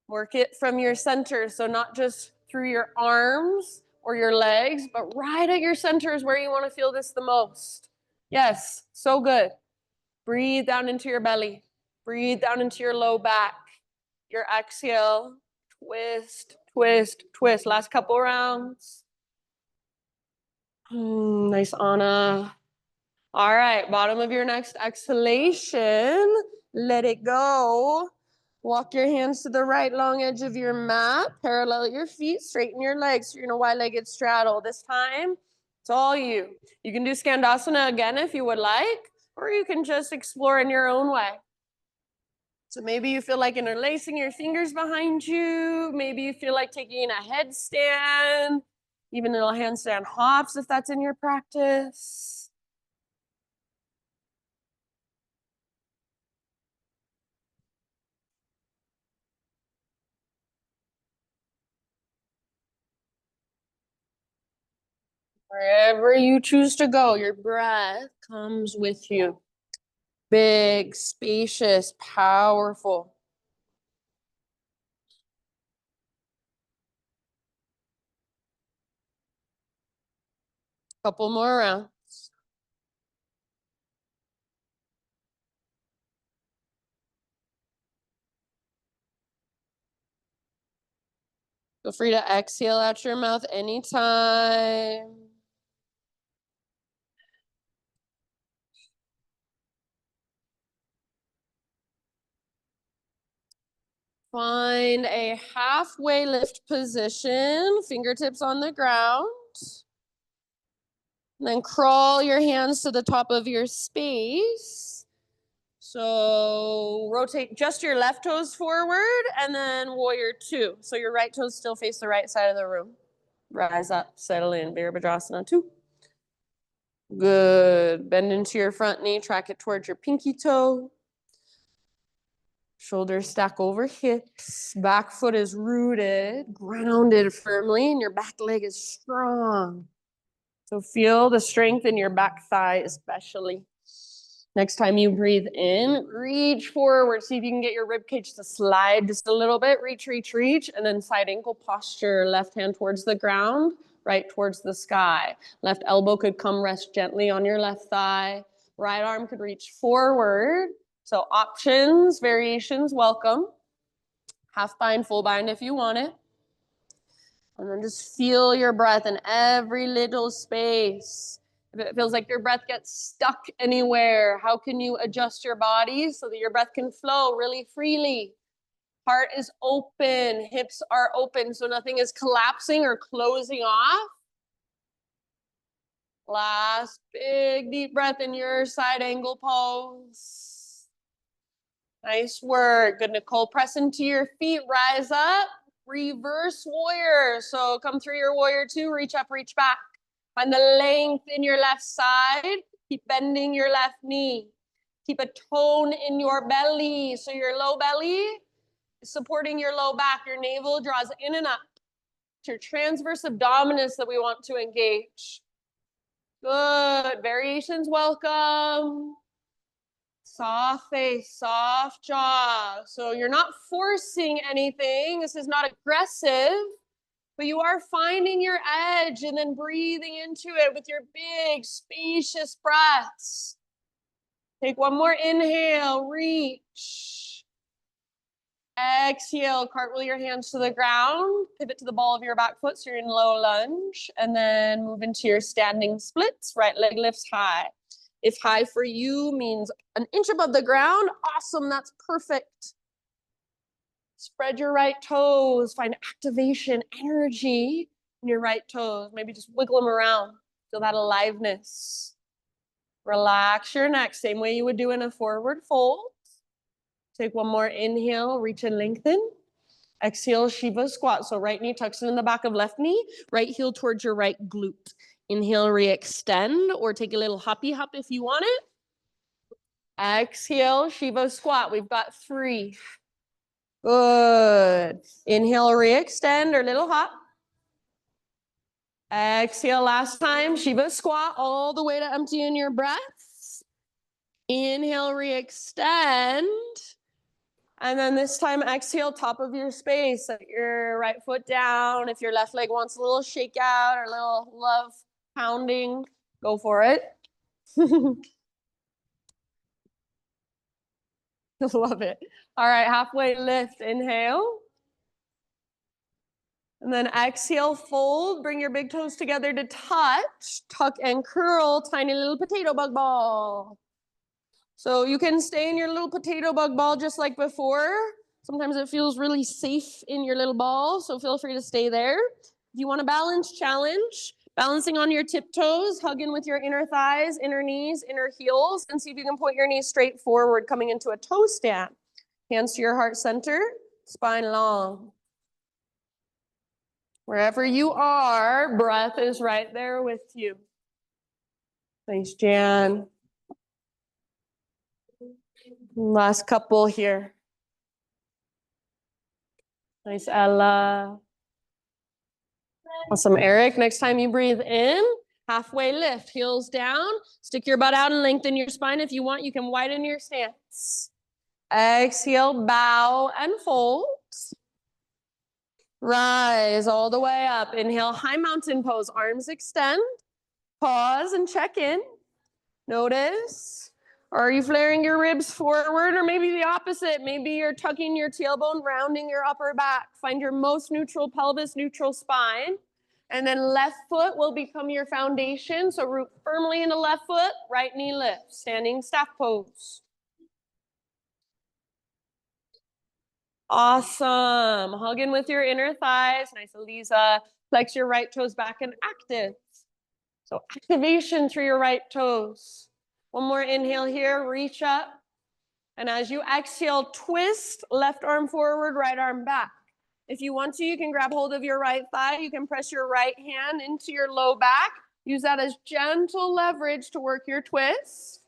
[SPEAKER 1] Work it from your center. So not just through your arms or your legs, but right at your center is where you want to feel this the most. Yes, so good. Breathe down into your belly. Breathe down into your low back. Your exhale, twist, twist, twist. Last couple rounds. Nice, Anna. All right, bottom of your next exhalation. Let it go. Walk your hands to the right long edge of your mat. Parallel your feet, straighten your legs. So you're in a wide-legged straddle. This time, it's all you. You can do Skandasana again if you would like, or you can just explore in your own way. So maybe you feel like interlacing your fingers behind you. Maybe you feel like taking a headstand, even little handstand hops if that's in your practice. Wherever you choose to go, your breath comes with you. Big, spacious, powerful. Couple more rounds. Feel free to exhale out your mouth anytime. Find a halfway lift position, fingertips on the ground. And then crawl your hands to the top of your space. So rotate just your left toes forward and then warrior two. So your right toes still face the right side of the room. Rise up, settle in, Virabhadrasana 2. Good. Bend into your front knee, track it towards your pinky toe. Shoulders stack over hips. Back foot is rooted, grounded firmly, and your back leg is strong. So feel the strength in your back thigh especially. Next time you breathe in, reach forward. See if you can get your rib cage to slide just a little bit. Reach, reach, reach. And then side ankle posture. Left hand towards the ground, right towards the sky. Left elbow could come rest gently on your left thigh. Right arm could reach forward. So options, variations, welcome. Half bind, full bind if you want it. And then just feel your breath in every little space. If it feels like your breath gets stuck anywhere, how can you adjust your body so that your breath can flow really freely? Heart is open, hips are open, so nothing is collapsing or closing off. Last big deep breath in your side angle pose. Nice work. Good, Nicole. Press into your feet, rise up. Reverse warrior. So come through your warrior 2, reach up, reach back. Find the length in your left side. Keep bending your left knee. Keep a tone in your belly. So your low belly is supporting your low back. Your navel draws in and up. It's your transverse abdominis that we want to engage. Good. Variations welcome. Soft face, soft jaw. So you're not forcing anything. This is not aggressive. But you are finding your edge and then breathing into it with your big, spacious breaths. Take one more inhale, reach. Exhale, cartwheel your hands to the ground. Pivot to the ball of your back foot so you're in low lunge. And then move into your standing splits. Right leg lifts high. If high for you means an inch above the ground, awesome, that's perfect. Spread your right toes, find activation, energy in your right toes. Maybe just wiggle them around. Feel that aliveness. Relax your neck, same way you would do in a forward fold. Take one more inhale, reach and lengthen. Exhale, Shiva squat. So right knee tucks in the back of left knee, right heel towards your right glute. Inhale, re-extend, or take a little hoppy hop if you want it. Exhale, Shiva squat. We've got 3. Good. Inhale, re-extend or little hop. Exhale, last time, Shiva squat all the way to empty in your breaths. Inhale, re-extend. And then this time, exhale, top of your space. Set your right foot down. If your left leg wants a little shake out or a little love pounding, go for it. Love it. All right, halfway lift, inhale. And then exhale, fold, bring your big toes together to touch, tuck and curl, tiny little potato bug ball. So you can stay in your little potato bug ball just like before. Sometimes it feels really safe in your little ball, so feel free to stay there. If you want a balance challenge, balancing on your tiptoes, hug in with your inner thighs, inner knees, inner heels, and see if you can point your knees straight forward, coming into a toe stand. Hands to your heart center, spine long. Wherever you are, breath is right there with you. Thanks, Jan. Last couple here. Nice, Ella. Awesome, Eric. Next time you breathe in, halfway lift, heels down. Stick your butt out and lengthen your spine. If you want, you can widen your stance. Exhale, bow and fold. Rise all the way up. Inhale, high mountain pose, arms extend. Pause and check in. Notice. Are you flaring your ribs forward, or maybe the opposite? Maybe you're tucking your tailbone, rounding your upper back. Find your most neutral pelvis, neutral spine. And then left foot will become your foundation. So root firmly into left foot, right knee lift, standing staff pose. Awesome. Hug in with your inner thighs. Nice, Eliza. Flex your right toes back and active. So activation through your right toes. One more inhale here, reach up. And as you exhale, twist, left arm forward, right arm back. If you want to, you can grab hold of your right thigh. You can press your right hand into your low back. Use that as gentle leverage to work your twist.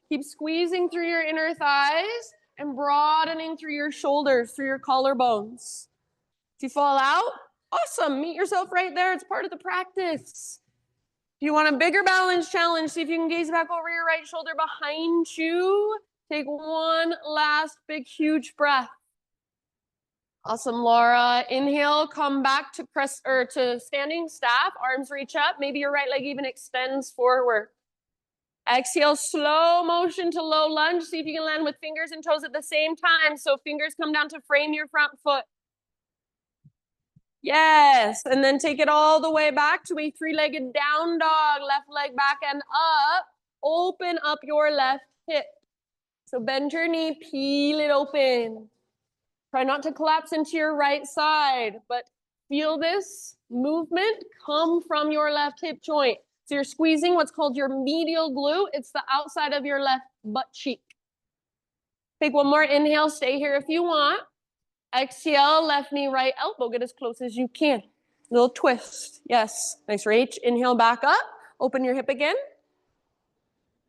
[SPEAKER 1] Keep squeezing through your inner thighs and broadening through your shoulders, through your collarbones. If you fall out, awesome. Meet yourself right there. It's part of the practice. If you want a bigger balance challenge, see if you can gaze back over your right shoulder behind you. Take one last big, huge breath. Awesome, Laura. Inhale, come back to press or to standing staff. Arms reach up. Maybe your right leg even extends forward. Exhale, slow motion to low lunge. See if you can land with fingers and toes at the same time. So fingers come down to frame your front foot. Yes, and then take it all the way back to a 3-legged down dog. Left leg back and up. Open up your left hip. So bend your knee, peel it open. Try not to collapse into your right side, but feel this movement come from your left hip joint. So you're squeezing what's called your medial glute. It's the outside of your left butt cheek. Take one more inhale, stay here if you want. Exhale, left knee, right elbow, get as close as you can. Little twist, yes. Nice reach, inhale back up, open your hip again.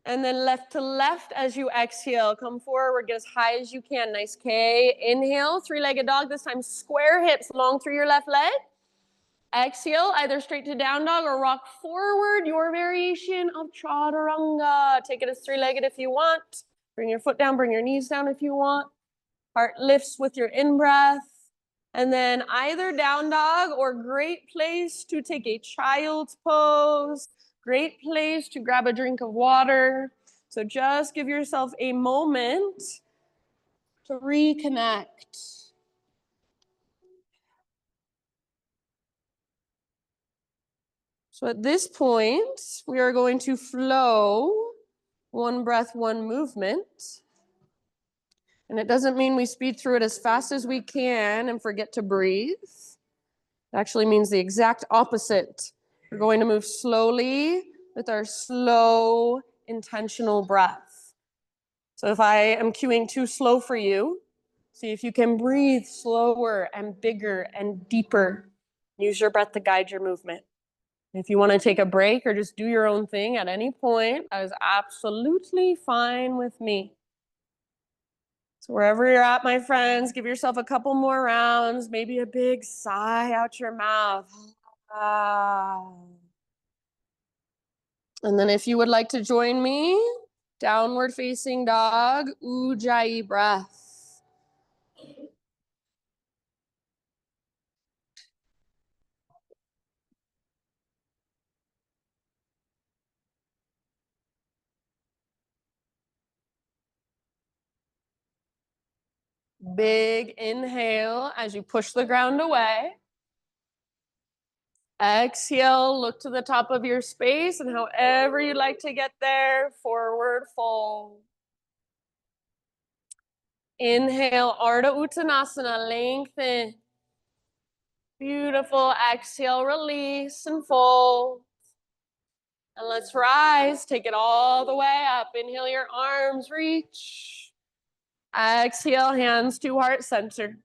[SPEAKER 1] And then left to left as you exhale, come forward, get as high as you can. Nice K, inhale, 3-legged dog, this time square hips long through your left leg. Exhale, either straight to down dog or rock forward, your variation of chaturanga. Take it as 3-legged if you want. Bring your foot down, bring your knees down if you want. Heart lifts with your in-breath. And then either down dog or great place to take a child's pose. Great place to grab a drink of water. So just give yourself a moment to reconnect. So at this point, we are going to flow one breath, one movement. And it doesn't mean we speed through it as fast as we can and forget to breathe. It actually means the exact opposite. We're going to move slowly with our slow, intentional breath. So if I am cueing too slow for you, see if you can breathe slower and bigger and deeper. Use your breath to guide your movement. If you want to take a break or just do your own thing at any point, that is absolutely fine with me. So wherever you're at, my friends, give yourself a couple more rounds, maybe a big sigh out your mouth. Ah. And then if you would like to join me, downward facing dog, ujjayi breath. Big inhale as you push the ground away. Exhale, look to the top of your space, and however you'd like to get there, forward fold. Inhale, Ardha Uttanasana, lengthen. Beautiful. Exhale, release and fold. And let's rise. Take it all the way up. Inhale, your arms reach. Exhale, hands to heart center.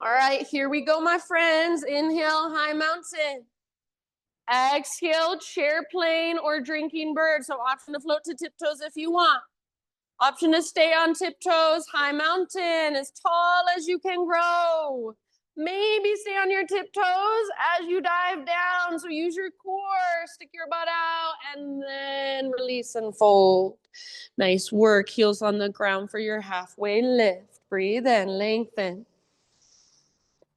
[SPEAKER 1] All right, here we go, my friends. Inhale, high mountain. Exhale, chair plane or drinking bird. So option to float to tiptoes if you want. Option to stay on tiptoes, high mountain, as tall as you can grow. Maybe stay on your tiptoes as you dive down. So use your core, stick your butt out, and then release and fold. Nice work. Heels on the ground for your halfway lift. Breathe in, lengthen.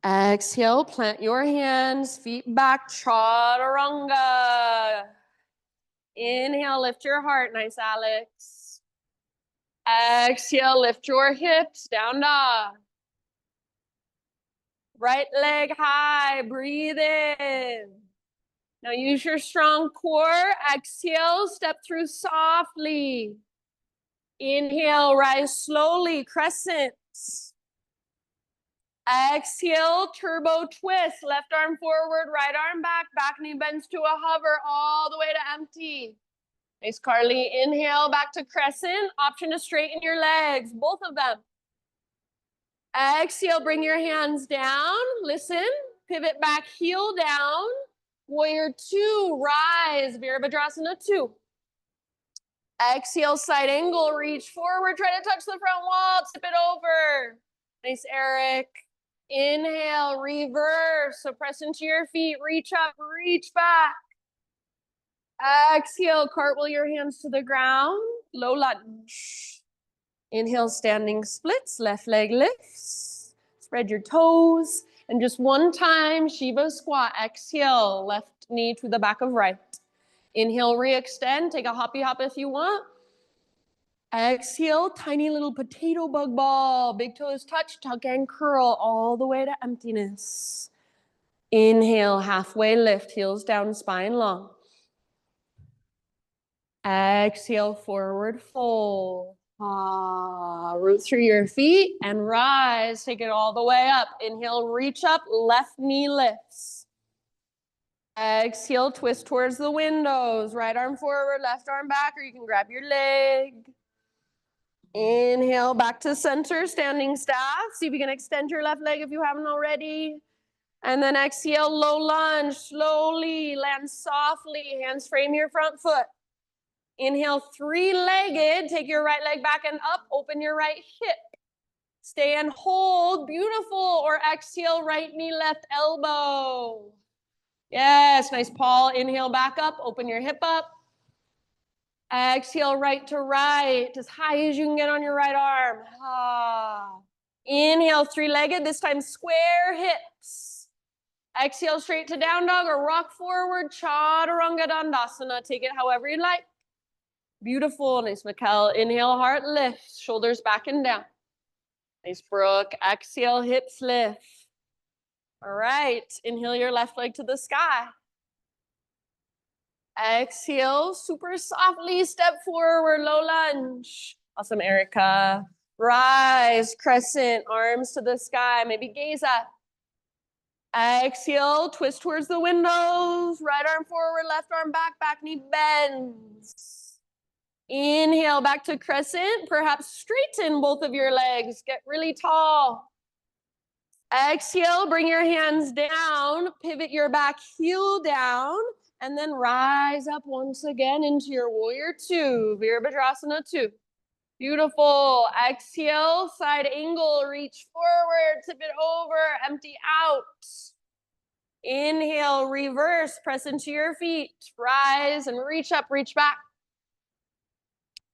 [SPEAKER 1] Exhale, plant your hands, feet back, chaturanga. Inhale, lift your heart. Nice, Alex. Exhale, lift your hips, down dog. Right leg high, breathe in. Now use your strong core. Exhale, step through softly. Inhale, rise slowly, crescent. Exhale, turbo twist. Left arm forward, right arm back. Back knee bends to a hover all the way to empty. Nice, Carly. Inhale, back to crescent. Option to straighten your legs, both of them. Exhale, bring your hands down. Listen, pivot back, heel down. Warrior two, rise, Virabhadrasana 2. Exhale, side angle, reach forward, try to touch the front wall, tip it over. Nice, Eric. Inhale, reverse. So press into your feet, reach up, reach back. Exhale, cartwheel your hands to the ground, low lunge. Inhale, standing splits, left leg lifts. Spread your toes. And just one time, Shiva squat. Exhale, left knee to the back of right. Inhale, re-extend. Take a hoppy hop if you want. Exhale, tiny little potato bug ball. Big toes touch, tuck and curl all the way to emptiness. Inhale, halfway lift, heels down, spine long. Exhale, forward fold. Root through your feet and rise. Take it all the way up. Inhale, reach up, left knee lifts. Exhale, twist towards the windows. Right arm forward, left arm back, or you can grab your leg. Inhale, back to center, standing staff. See if you can extend your left leg if you haven't already. And then exhale, low lunge, slowly, land softly. Hands frame your front foot. Inhale, three-legged. Take your right leg back and up. Open your right hip. Stay and hold. Beautiful. Or exhale, right knee, left elbow. Yes, nice, Paul. Inhale, back up. Open your hip up. Exhale, right to right. As high as you can get on your right arm. Inhale, three-legged. This time, square hips. Exhale, straight to down dog or rock forward. Chaturanga Dandasana. Take it however you like. Beautiful. Nice, Mikkel. Inhale, heart lift. Shoulders back and down. Nice, Brooke. Exhale, hips lift. All right. Inhale your left leg to the sky. Exhale, super softly step forward, low lunge. Awesome, Erica. Rise, crescent, arms to the sky. Maybe gaze up. Exhale, twist towards the windows. Right arm forward, left arm back, back knee bends. Inhale, back to crescent. Perhaps straighten both of your legs. Get really tall. Exhale, bring your hands down. Pivot your back heel down. And then rise up once again into your warrior two, Virabhadrasana 2. Beautiful. Exhale, side angle, reach forward, tip it over, empty out. Inhale, reverse, press into your feet, rise and reach up, reach back.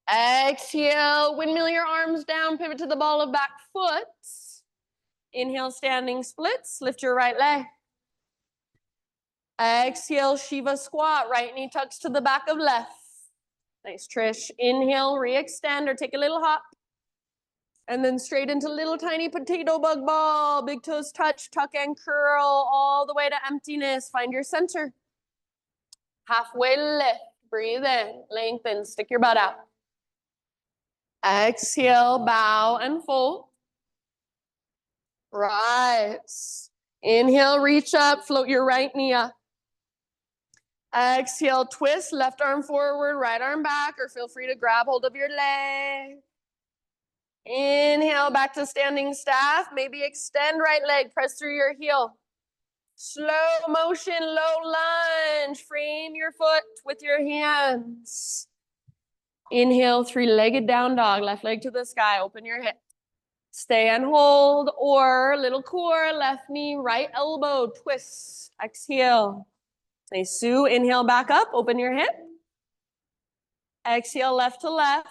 [SPEAKER 1] Exhale, windmill your arms down, pivot to the ball of back foot. Inhale, standing splits, lift your right leg. Exhale, Shiva squat, right knee tucks to the back of left. Nice, Trish. Inhale, re-extend or take a little hop. And then straight into little tiny potato bug ball. Big toes touch, tuck and curl all the way to emptiness. Find your center. Halfway lift, breathe in, lengthen, stick your butt out. Exhale, bow and fold. Rise. Inhale, reach up, float your right knee up. Exhale, twist, left arm forward, right arm back, or feel free to grab hold of your leg. Inhale, back to standing staff. Maybe extend right leg, press through your heel. Slow motion, low lunge. Frame your foot with your hands. Inhale, three-legged down dog, left leg to the sky, open your hip. Stay and hold, or little core, left knee, right elbow, twist. Exhale. Nice, Sue. Inhale, back up, open your hip. Exhale, left to left.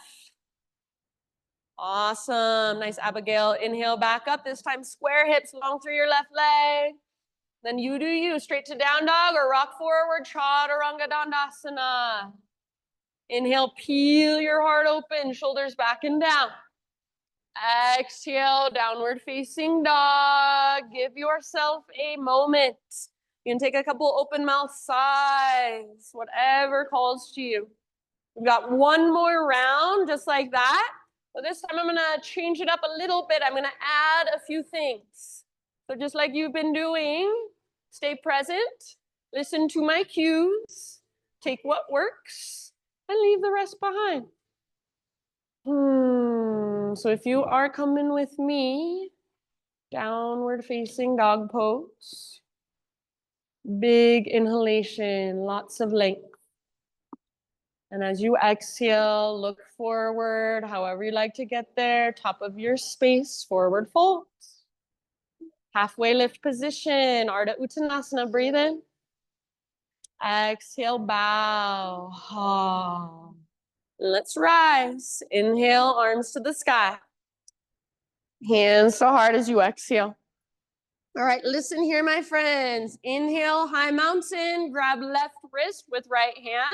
[SPEAKER 1] Awesome. Nice, Abigail. Inhale, back up. This time, square hips long through your left leg. Then you do you. Straight to down dog or rock forward, chaturanga dandasana. Inhale, peel your heart open, shoulders back and down. Exhale, downward facing dog. Give yourself a moment. You can take a couple open mouth sighs, whatever calls to you. We've got one more round just like that. But this time I'm gonna change it up a little bit. I'm gonna add a few things. So just like you've been doing, stay present, listen to my cues, take what works, and leave the rest behind. So if you are coming with me, downward facing dog pose. Big inhalation, lots of length. And as you exhale, look forward, however you like to get there, top of your space, forward fold. Halfway lift position, Ardha Uttanasana, breathe in. Exhale, bow. Let's rise. Inhale, arms to the sky. Hands so hard as you exhale. All right, listen here, my friends. Inhale, high mountain, grab left wrist with right hand.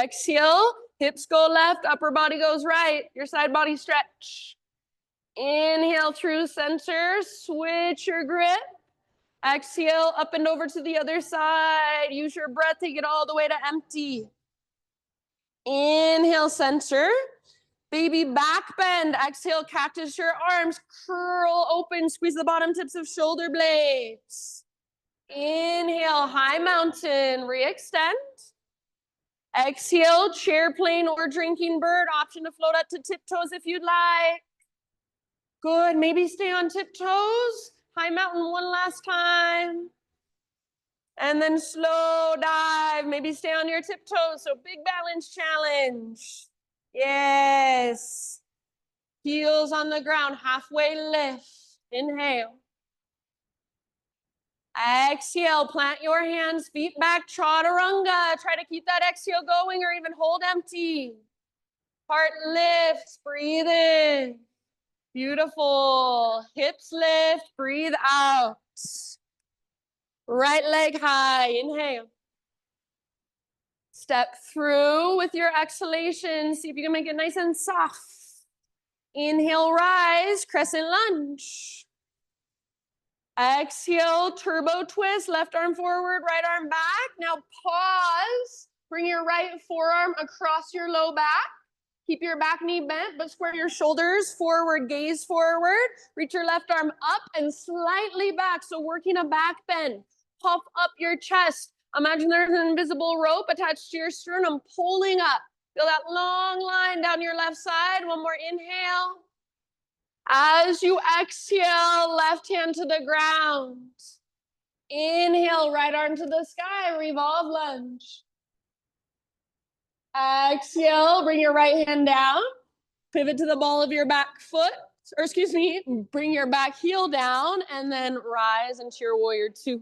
[SPEAKER 1] Exhale, hips go left, upper body goes right. Your side body stretch. Inhale through center, switch your grip. Exhale, up and over to the other side. Use your breath, take it all the way to empty. Inhale, center. Baby back bend. Exhale, cactus your arms. Curl open, squeeze the bottom tips of shoulder blades. Inhale, high mountain, re-extend. Exhale, chair plane or drinking bird. Option to float up to tiptoes if you'd like. Good, maybe stay on tiptoes. High mountain one last time. And then slow dive, maybe stay on your tiptoes. So big balance challenge. Yes. Heels on the ground, halfway lift. Inhale. Exhale, plant your hands, feet back, chaturanga. Try to keep that exhale going or even hold empty. Heart lifts, breathe in. Beautiful. Hips lift, breathe out. Right leg high, inhale. Step through with your exhalation. See if you can make it nice and soft. Inhale, rise, crescent lunge. Exhale, turbo twist, left arm forward, right arm back. Now pause, bring your right forearm across your low back. Keep your back knee bent, but square your shoulders forward, gaze forward. Reach your left arm up and slightly back, so working a back bend. Puff up your chest. Imagine there's an invisible rope attached to your sternum, pulling up. Feel that long line down your left side. One more inhale. As you exhale, left hand to the ground. Inhale, right arm to the sky, revolve lunge. Exhale, bring your right hand down. Pivot to the ball of your back foot, or excuse me, bring your back heel down and then rise into your warrior two.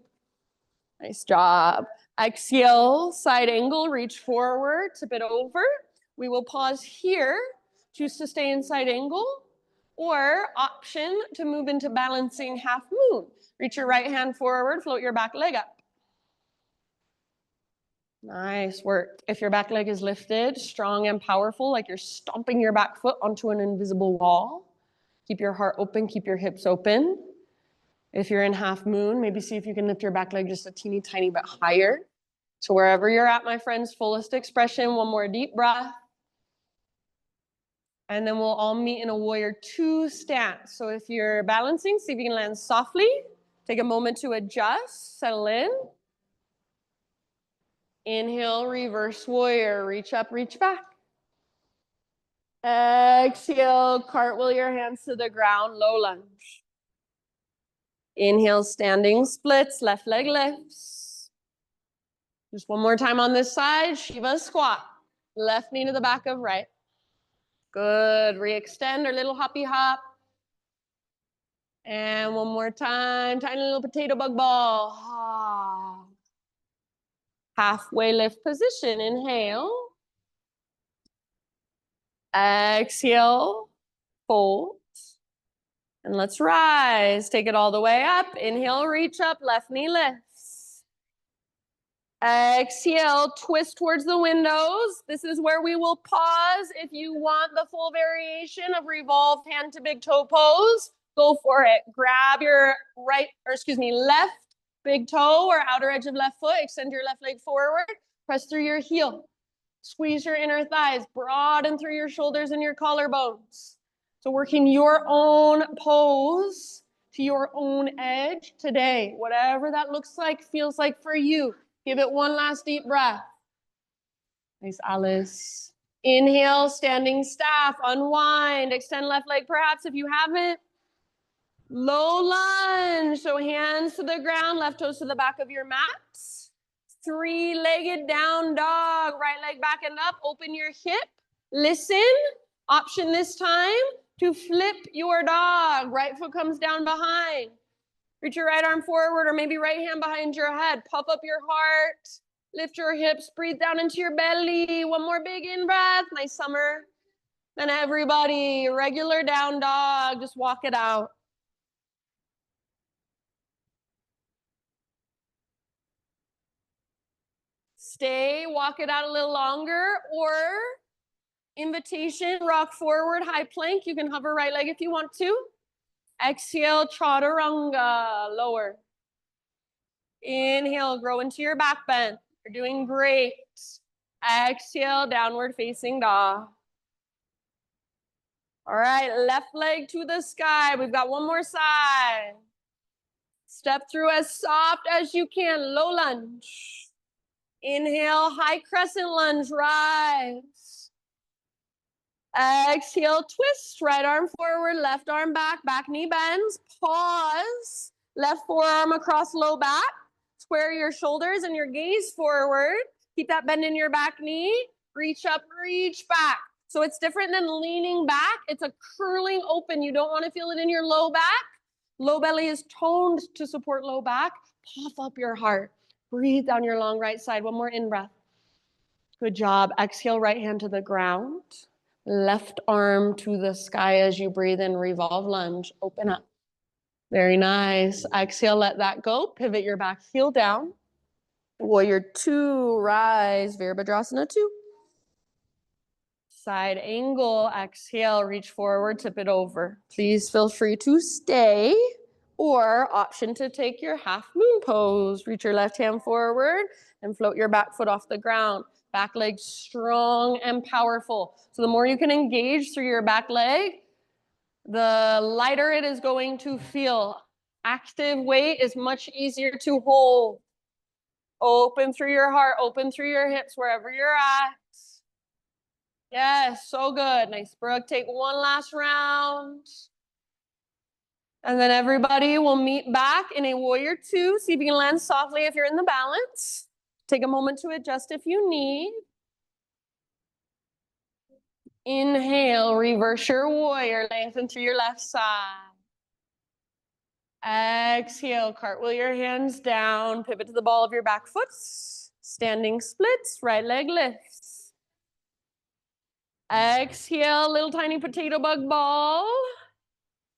[SPEAKER 1] Nice job. Exhale, side angle, reach forward, tip it over. We will pause here, choose to stay in side angle, or option to move into balancing half moon. Reach your right hand forward, float your back leg up. Nice work. If your back leg is lifted, strong and powerful, like you're stomping your back foot onto an invisible wall, keep your heart open, keep your hips open. If you're in half moon, maybe see if you can lift your back leg just a teeny tiny bit higher. So wherever you're at, my friends, fullest expression. One more deep breath. And then we'll all meet in a warrior two stance. So if you're balancing, see if you can land softly. Take a moment to adjust, settle in. Inhale, reverse warrior, reach up, reach back. Exhale, cartwheel your hands to the ground, low lunge. Inhale, standing splits, left leg lifts. Just one more time on this side, Shiva squat. Left knee to the back of right. Good, re-extend our little hoppy hop. And one more time, tiny little potato bug ball. Halfway lift position, inhale. Exhale, fold. And let's rise. Take it all the way up. Inhale, reach up, left knee lifts. Exhale, twist towards the windows. This is where we will pause. If you want the full variation of revolved hand to big toe pose, go for it. Grab your left big toe or outer edge of left foot. Extend your left leg forward. Press through your heel. Squeeze your inner thighs. Broaden through your shoulders and your collarbones. So working your own pose to your own edge today. Whatever that looks like, feels like for you. Give it one last deep breath. Nice, Alice. Inhale, standing staff, unwind, extend left leg perhaps if you haven't. Low lunge, so hands to the ground, left toes to the back of your mat. Three-legged down dog, right leg back and up, open your hip. Listen, option this time to flip your dog. Right foot comes down behind. Reach your right arm forward or maybe right hand behind your head. Puff up your heart. Lift your hips. Breathe down into your belly. One more big in breath. Nice summer. Then everybody, regular down dog. Just walk it out. Stay, walk it out a little longer, or invitation, rock forward, high plank. You can hover right leg if you want to. Exhale, chaturanga, lower. Inhale, grow into your back bend. You're doing great. Exhale, downward facing dog. All right, left leg to the sky. We've got one more side. Step through as soft as you can, low lunge. Inhale, high crescent lunge, rise. Exhale, twist, right arm forward, left arm back, back knee bends. Pause, left forearm across low back. Square your shoulders and your gaze forward. Keep that bend in your back knee. Reach up, reach back. So it's different than leaning back. It's a curling open. You don't want to feel it in your low back. Low belly is toned to support low back. Puff up your heart. Breathe down your long right side. One more in breath. Good job. Exhale, right hand to the ground. Left arm to the sky as you breathe in. Revolve lunge. Open up. Very nice. Exhale, let that go. Pivot your back heel down. Warrior two, rise. Virabhadrasana two. Side angle. Exhale, reach forward, tip it over. Please feel free to stay, or option to take your half moon pose. Reach your left hand forward and float your back foot off the ground. Back leg strong and powerful. So the more you can engage through your back leg, the lighter it is going to feel. Active weight is much easier to hold. Open through your heart, open through your hips, wherever you're at. Yes, so good. Nice, Brooke. Take one last round. And then everybody will meet back in a warrior two. See if you can land softly if you're in the balance. Take a moment to adjust if you need. Inhale, reverse your warrior, lengthen through your left side. Exhale, cartwheel your hands down, pivot to the ball of your back foot. Standing splits, right leg lifts. Exhale, little tiny potato bug ball.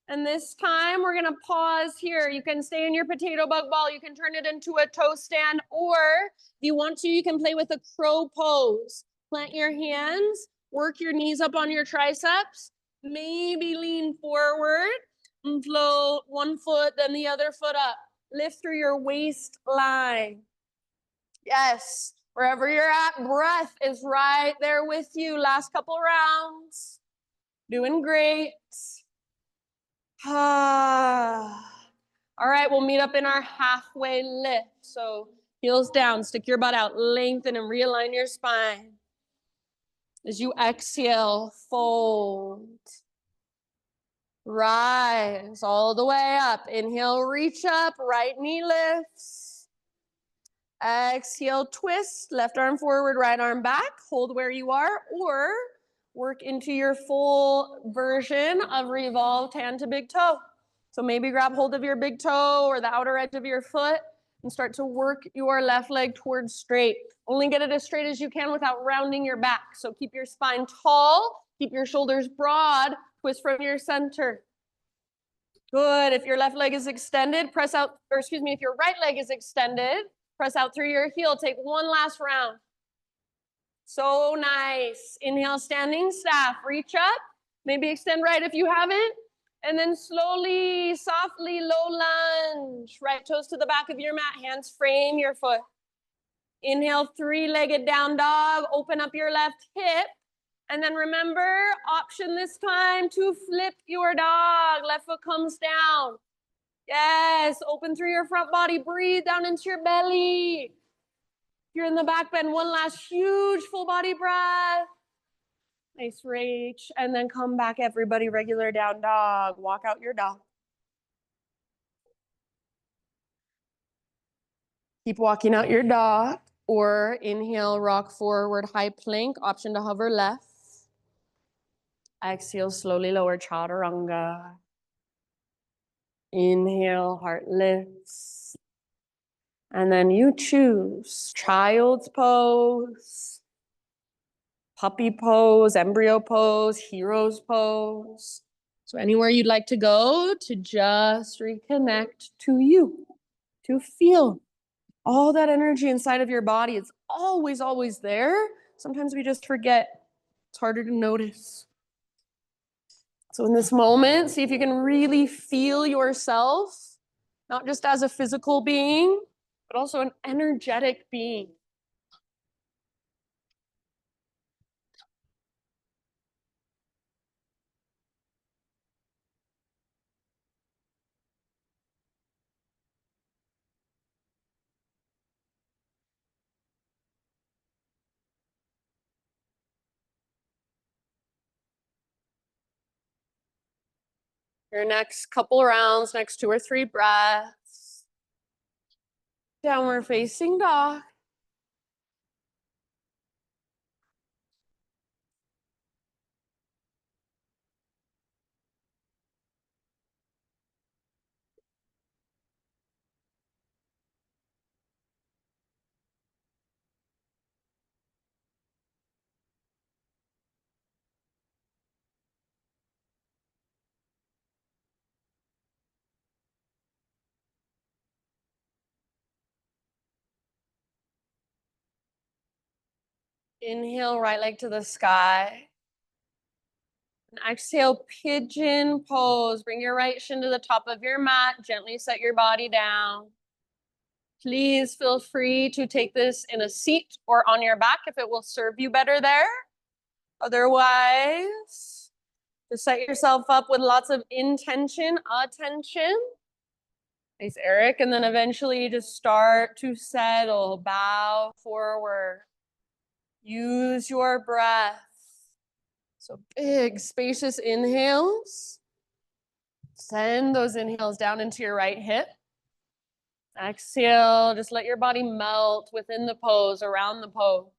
[SPEAKER 1] And this time we're gonna pause here. You can stay in your potato bug ball. You can turn it into a toe stand, or if you want to, you can play with a crow pose. Plant your hands, work your knees up on your triceps, maybe lean forward and float one foot, then the other foot up. Lift through your waistline. Yes, wherever you're at, breath is right there with you. Last couple rounds. Doing great. All right, we'll meet up in our halfway lift. So heels down, stick your butt out, lengthen and realign your spine. As you exhale, fold. Rise all the way up. Inhale, reach up, right knee lifts. Exhale, twist, left arm forward, right arm back. Hold where you are, or work into your full version of revolved hand to big toe. So maybe grab hold of your big toe or the outer edge of your foot and start to work your left leg towards straight. Only get it as straight as you can without rounding your back. So keep your spine tall, keep your shoulders broad, twist from your center. Good. If your left leg is extended, press out, or excuse me, if your right leg is extended, press out through your heel. Take one last round. So nice. Inhale, standing staff. Reach up. Maybe extend right if you haven't. And then slowly, softly, low lunge. Right toes to the back of your mat. Hands frame your foot. Inhale, three-legged down dog. Open up your left hip. And then remember, option this time to flip your dog. Left foot comes down. Yes, open through your front body. Breathe down into your belly. If you're in the back bend, one last huge full body breath. Nice reach. And then come back, everybody, regular down dog. Walk out your dog. Keep walking out your dog. Or inhale, rock forward, high plank. Option to hover left. Exhale, slowly lower chaturanga. Inhale, heart lifts. And then you choose child's pose, puppy pose, embryo pose, hero's pose. So anywhere you'd like to go to just reconnect to you, to feel all that energy inside of your body. It's always, always there. Sometimes we just forget. It's harder to notice. So in this moment, see if you can really feel yourself, not just as a physical being, but also an energetic being. Your next couple rounds, next 2 or 3 breaths. Downward facing dog. Inhale, right leg to the sky. And exhale, pigeon pose. Bring your right shin to the top of your mat. Gently set your body down. Please feel free to take this in a seat or on your back if it will serve you better there. Otherwise, just set yourself up with lots of intention, attention. Nice, Eric. And then eventually you just start to settle, bow forward. Use your breath. So big, spacious inhales. Send those inhales down into your right hip. Exhale, just let your body melt within the pose, around the pose.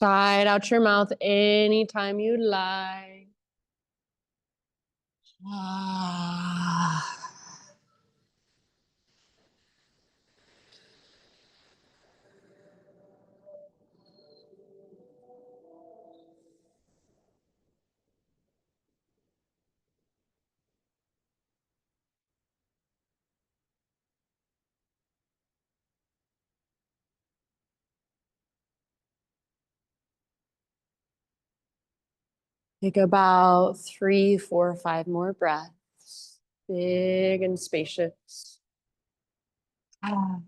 [SPEAKER 1] side out your mouth anytime you like. Ah. Take about 3, 4, 5 more breaths. Big and spacious. Ah.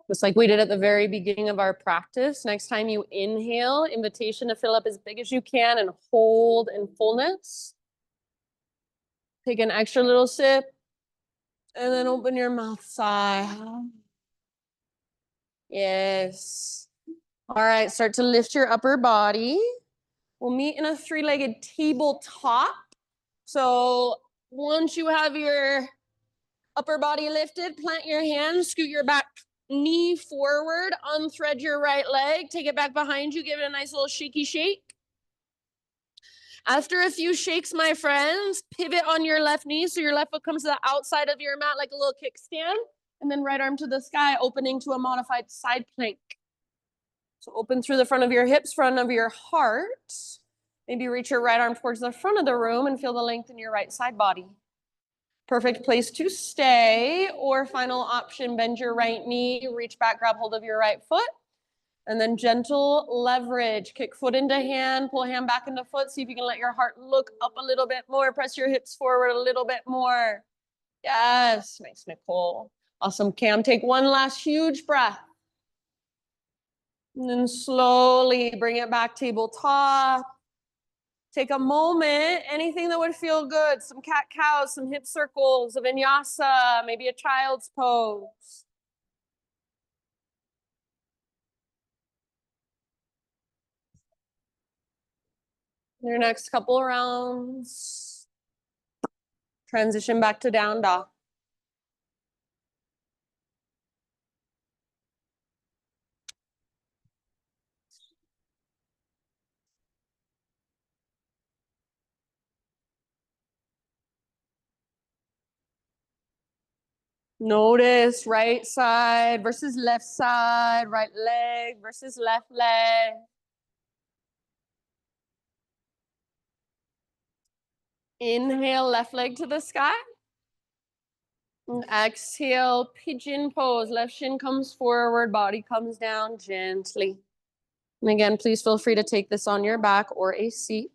[SPEAKER 1] Just like we did at the very beginning of our practice, next time you inhale, invitation to fill up as big as you can and hold in fullness. Take an extra little sip and then open your mouth, sigh. Yes. All right, start to lift your upper body. We'll meet in a 3-legged tabletop. So once you have your upper body lifted, plant your hands, scoot your back knee forward, unthread your right leg, take it back behind you, give it a nice little shaky shake. After a few shakes, my friends, pivot on your left knee so your left foot comes to the outside of your mat like a little kickstand, and then right arm to the sky, opening to a modified side plank. So open through the front of your hips, front of your heart. Maybe reach your right arm towards the front of the room and feel the length in your right side body. Perfect place to stay, or final option, bend your right knee, reach back, grab hold of your right foot, and then gentle leverage. Kick foot into hand, pull hand back into foot. See if you can let your heart look up a little bit more. Press your hips forward a little bit more. Yes, nice, Nicole. Awesome, Cam. Take one last huge breath. And then slowly bring it back tabletop. Take a moment, anything that would feel good. Some cat-cows, some hip circles, a vinyasa, maybe a child's pose. Your next couple rounds. Transition back to down dog. Notice right side versus left side, right leg versus left leg. Inhale, left leg to the sky. And exhale, pigeon pose. Left shin comes forward, body comes down gently. And again, please feel free to take this on your back or a seat.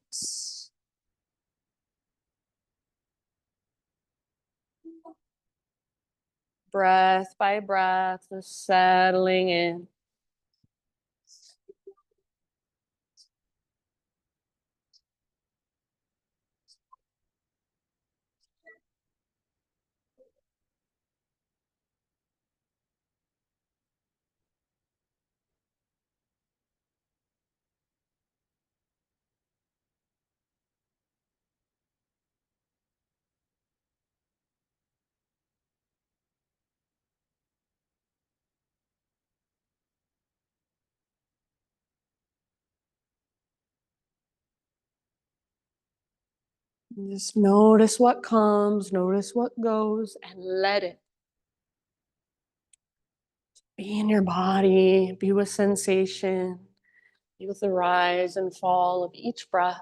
[SPEAKER 1] Breath by breath, just settling in. Just notice what comes, notice what goes, and let it. Be in your body, be with sensation, be with the rise and fall of each breath.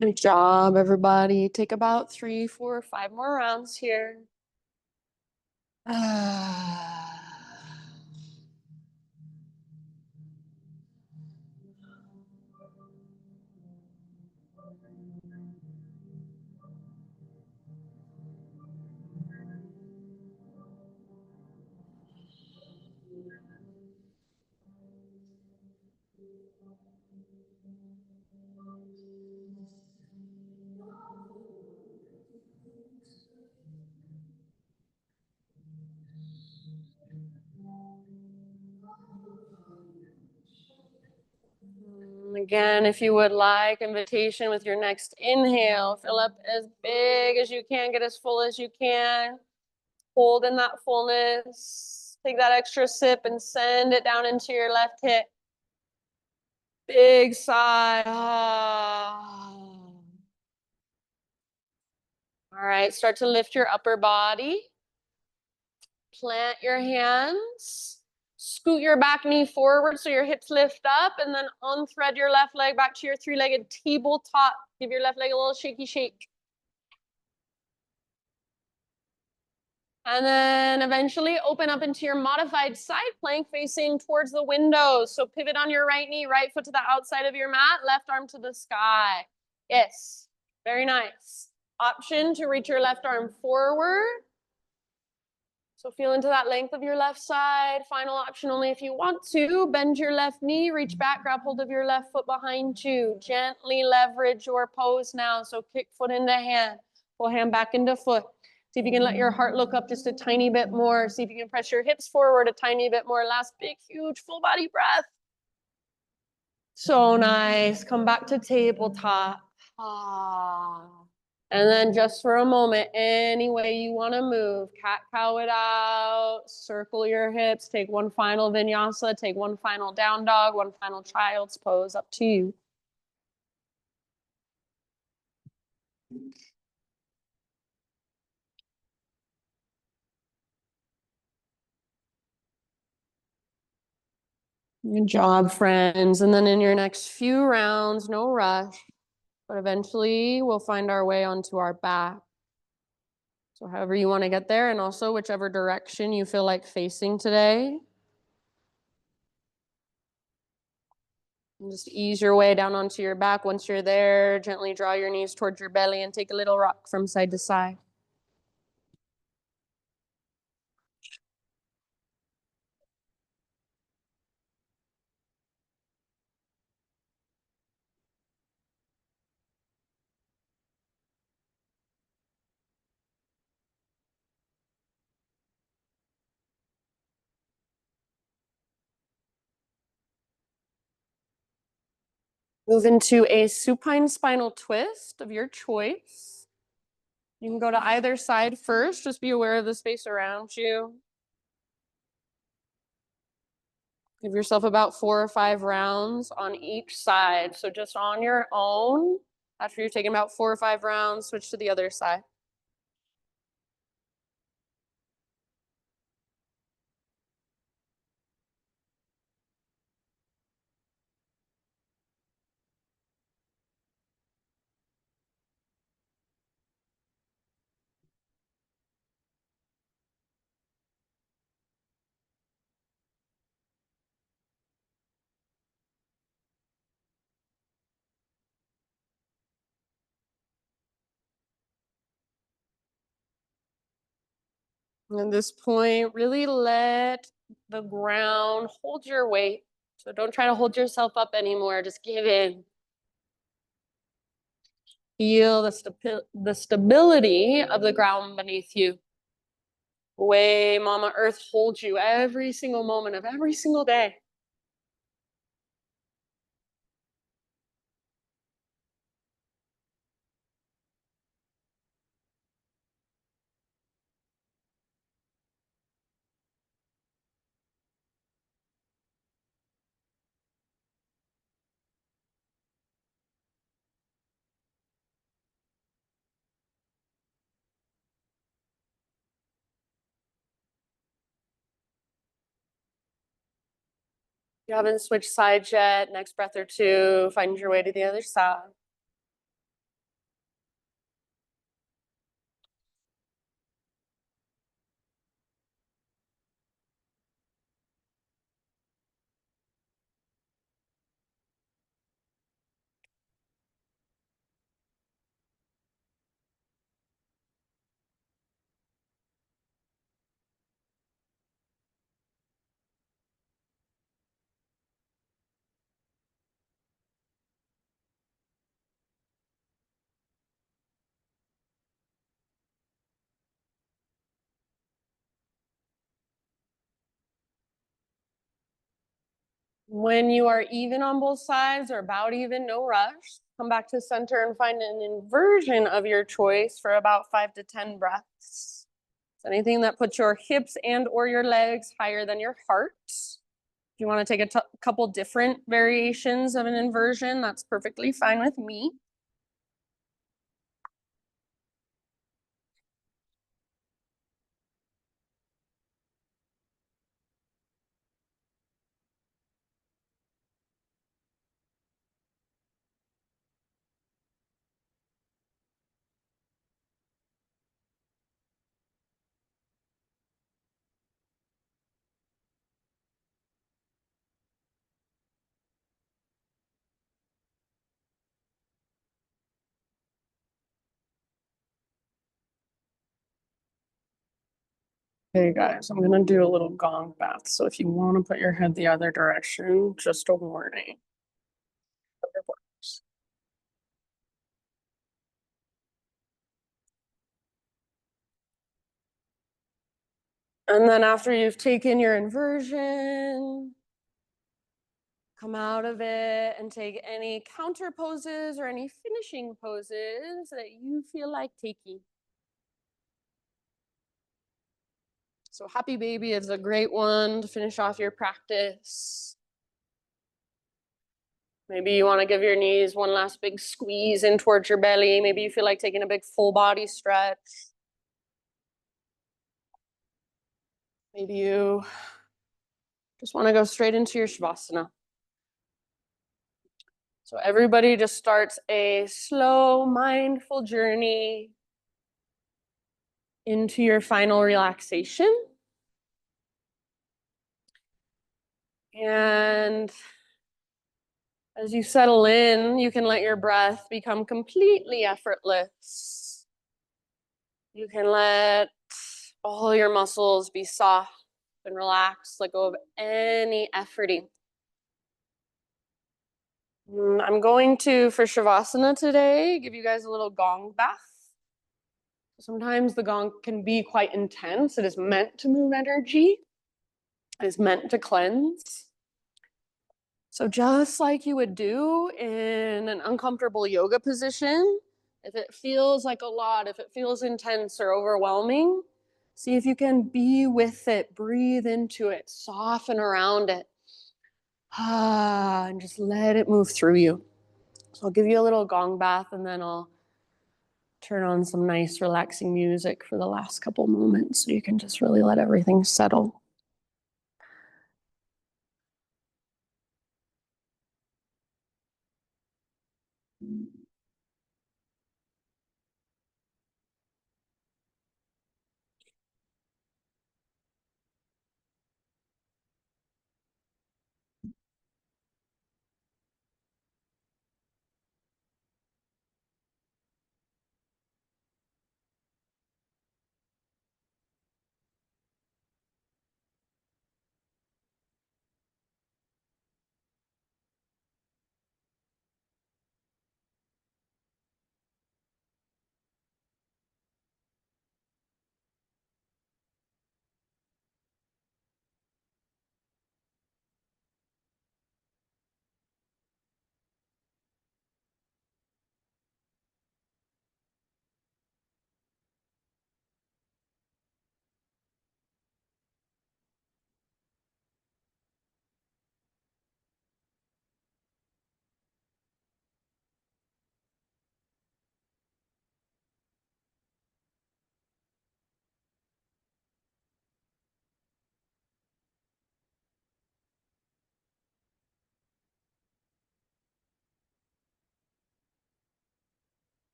[SPEAKER 1] Good job, everybody. Take about 3, 4, 5 more rounds here. Again, if you would like, invitation with your next inhale. Fill up as big as you can, get as full as you can. Hold in that fullness. Take that extra sip and send it down into your left hip. Big sigh. All right, start to lift your upper body. Plant your hands. Scoot your back knee forward so your hips lift up, and then unthread your left leg back to your three-legged tabletop. Give your left leg a little shaky shake. And then eventually open up into your modified side plank facing towards the windows. So pivot on your right knee, right foot to the outside of your mat, left arm to the sky. Yes, very nice. Option to reach your left arm forward. So feel into that length of your left side. Final option only if you want to. Bend your left knee, reach back, grab hold of your left foot behind you. Gently leverage your pose now. So kick foot into hand, pull hand back into foot. See if you can let your heart look up just a tiny bit more. See if you can press your hips forward a tiny bit more. Last big, huge, full body breath. So nice. Come back to tabletop. Ah. And then just for a moment, any way you want to move, cat-cow it out, circle your hips, take one final vinyasa, take one final down dog, one final child's pose, up to you. Good job, friends. And then in your next few rounds, no rush, but eventually we'll find our way onto our back. So however you want to get there, and also whichever direction you feel like facing today. And just ease your way down onto your back. Once you're there, gently draw your knees towards your belly and take a little rock from side to side. Move into a supine spinal twist of your choice. You can go to either side first. Just be aware of the space around you. Give yourself about 4 or 5 rounds on each side. So just on your own. After you've taken about 4 or 5 rounds, switch to the other side. At this point, really let the ground hold your weight. So don't try to hold yourself up anymore. Just give in. Feel the stability of the ground beneath you. The way Mama Earth holds you every single moment of every single day. You haven't switched sides yet. Next breath or two, find your way to the other side. When you are even on both sides or about even, no rush. Come back to center and find an inversion of your choice for about 5 to 10 breaths. So anything that puts your hips and or your legs higher than your heart. If you want to take a couple different variations of an inversion, that's perfectly fine with me. Okay, guys, I'm gonna do a little gong bath. So if you want to put your head the other direction, just a warning. And then after you've taken your inversion, come out of it and take any counter poses or any finishing poses that you feel like taking. So happy baby is a great one to finish off your practice. Maybe you want to give your knees one last big squeeze in towards your belly. Maybe you feel like taking a big full body stretch. Maybe you just want to go straight into your Shavasana. So everybody just starts a slow, mindful journey into your final relaxation. And as you settle in, you can let your breath become completely effortless. You can let all your muscles be soft and relaxed, let go of any efforting. I'm going to, for Shavasana today, give you guys a little gong bath. Sometimes the gong can be quite intense. It is meant to move energy. It is meant to cleanse. So just like you would do in an uncomfortable yoga position, if it feels like a lot, if it feels intense or overwhelming, see if you can be with it, breathe into it, soften around it, and just let it move through you. So I'll give you a little gong bath and then I'll turn on some nice relaxing music for the last couple moments so you can just really let everything settle.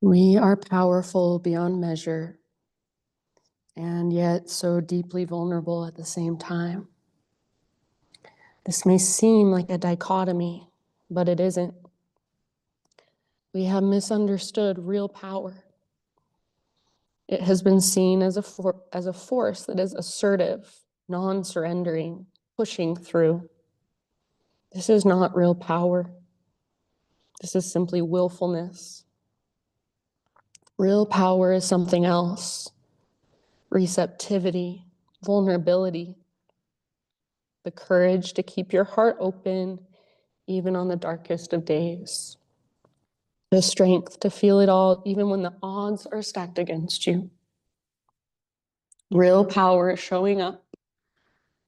[SPEAKER 1] We are powerful beyond measure, and yet so deeply vulnerable at the same time. This may seem like a dichotomy, but it isn't. We have misunderstood real power. It has been seen as a force that is assertive, non-surrendering, pushing through. This is not real power. This is simply willfulness. Real power is something else. Receptivity, vulnerability, the courage to keep your heart open even on the darkest of days. The strength to feel it all even when the odds are stacked against you. Real power is showing up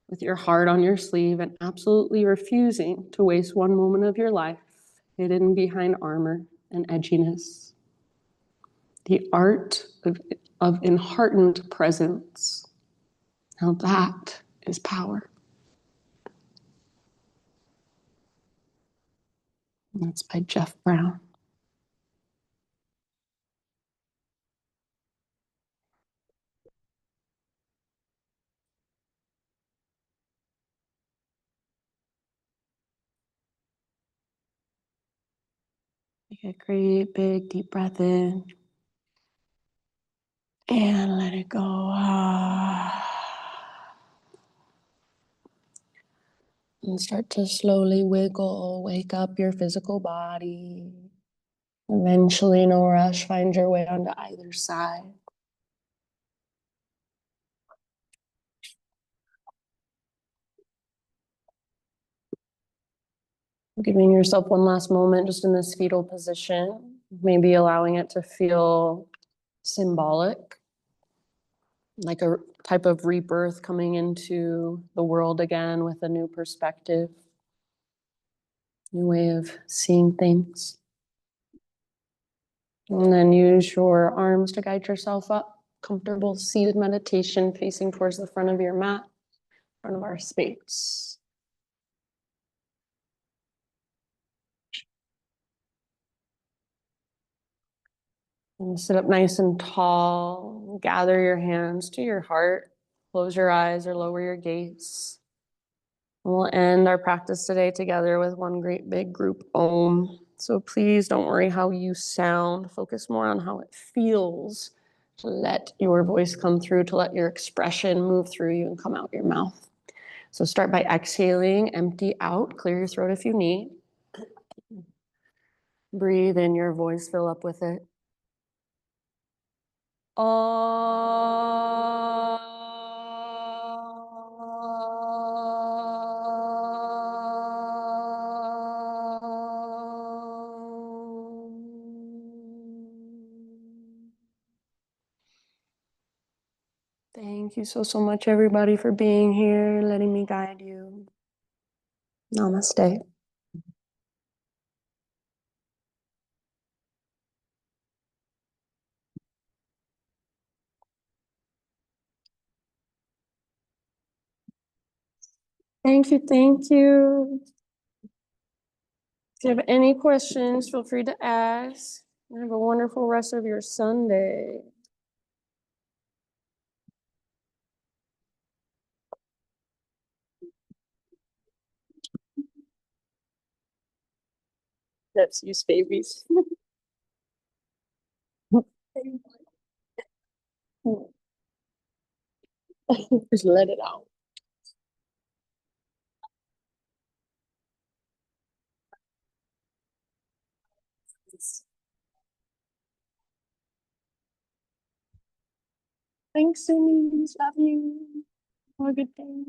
[SPEAKER 1] with your heart on your sleeve and absolutely refusing to waste one moment of your life hidden behind armor and edginess. The art of enheartened presence. Now that is power. And that's by Jeff Brown. Take a great big deep breath in and let it go. And start to slowly wiggle, wake up your physical body. Eventually, no rush, find your way onto either side. Giving yourself one last moment just in this fetal position, maybe allowing it to feel symbolic, like a type of rebirth coming into the world again with a new perspective, new way of seeing things. And then use your arms to guide yourself up. Comfortable seated meditation facing towards the front of your mat, front of our space. And sit up nice and tall. Gather your hands to your heart. Close your eyes or lower your gaze. And we'll end our practice today together with one great big group Om. So please don't worry how you sound. Focus more on how it feels to let your voice come through, to let your expression move through you and come out your mouth. So start by exhaling, empty out, clear your throat if you need. Breathe in your voice, fill up with it. Thank you so much, everybody, for being here, letting me guide you. Namaste. Thank you, thank you. If you have any questions, feel free to ask. Have a wonderful rest of your Sunday. Let's use babies. Just let it out. Thanks, Denise. Love you. Have a good day.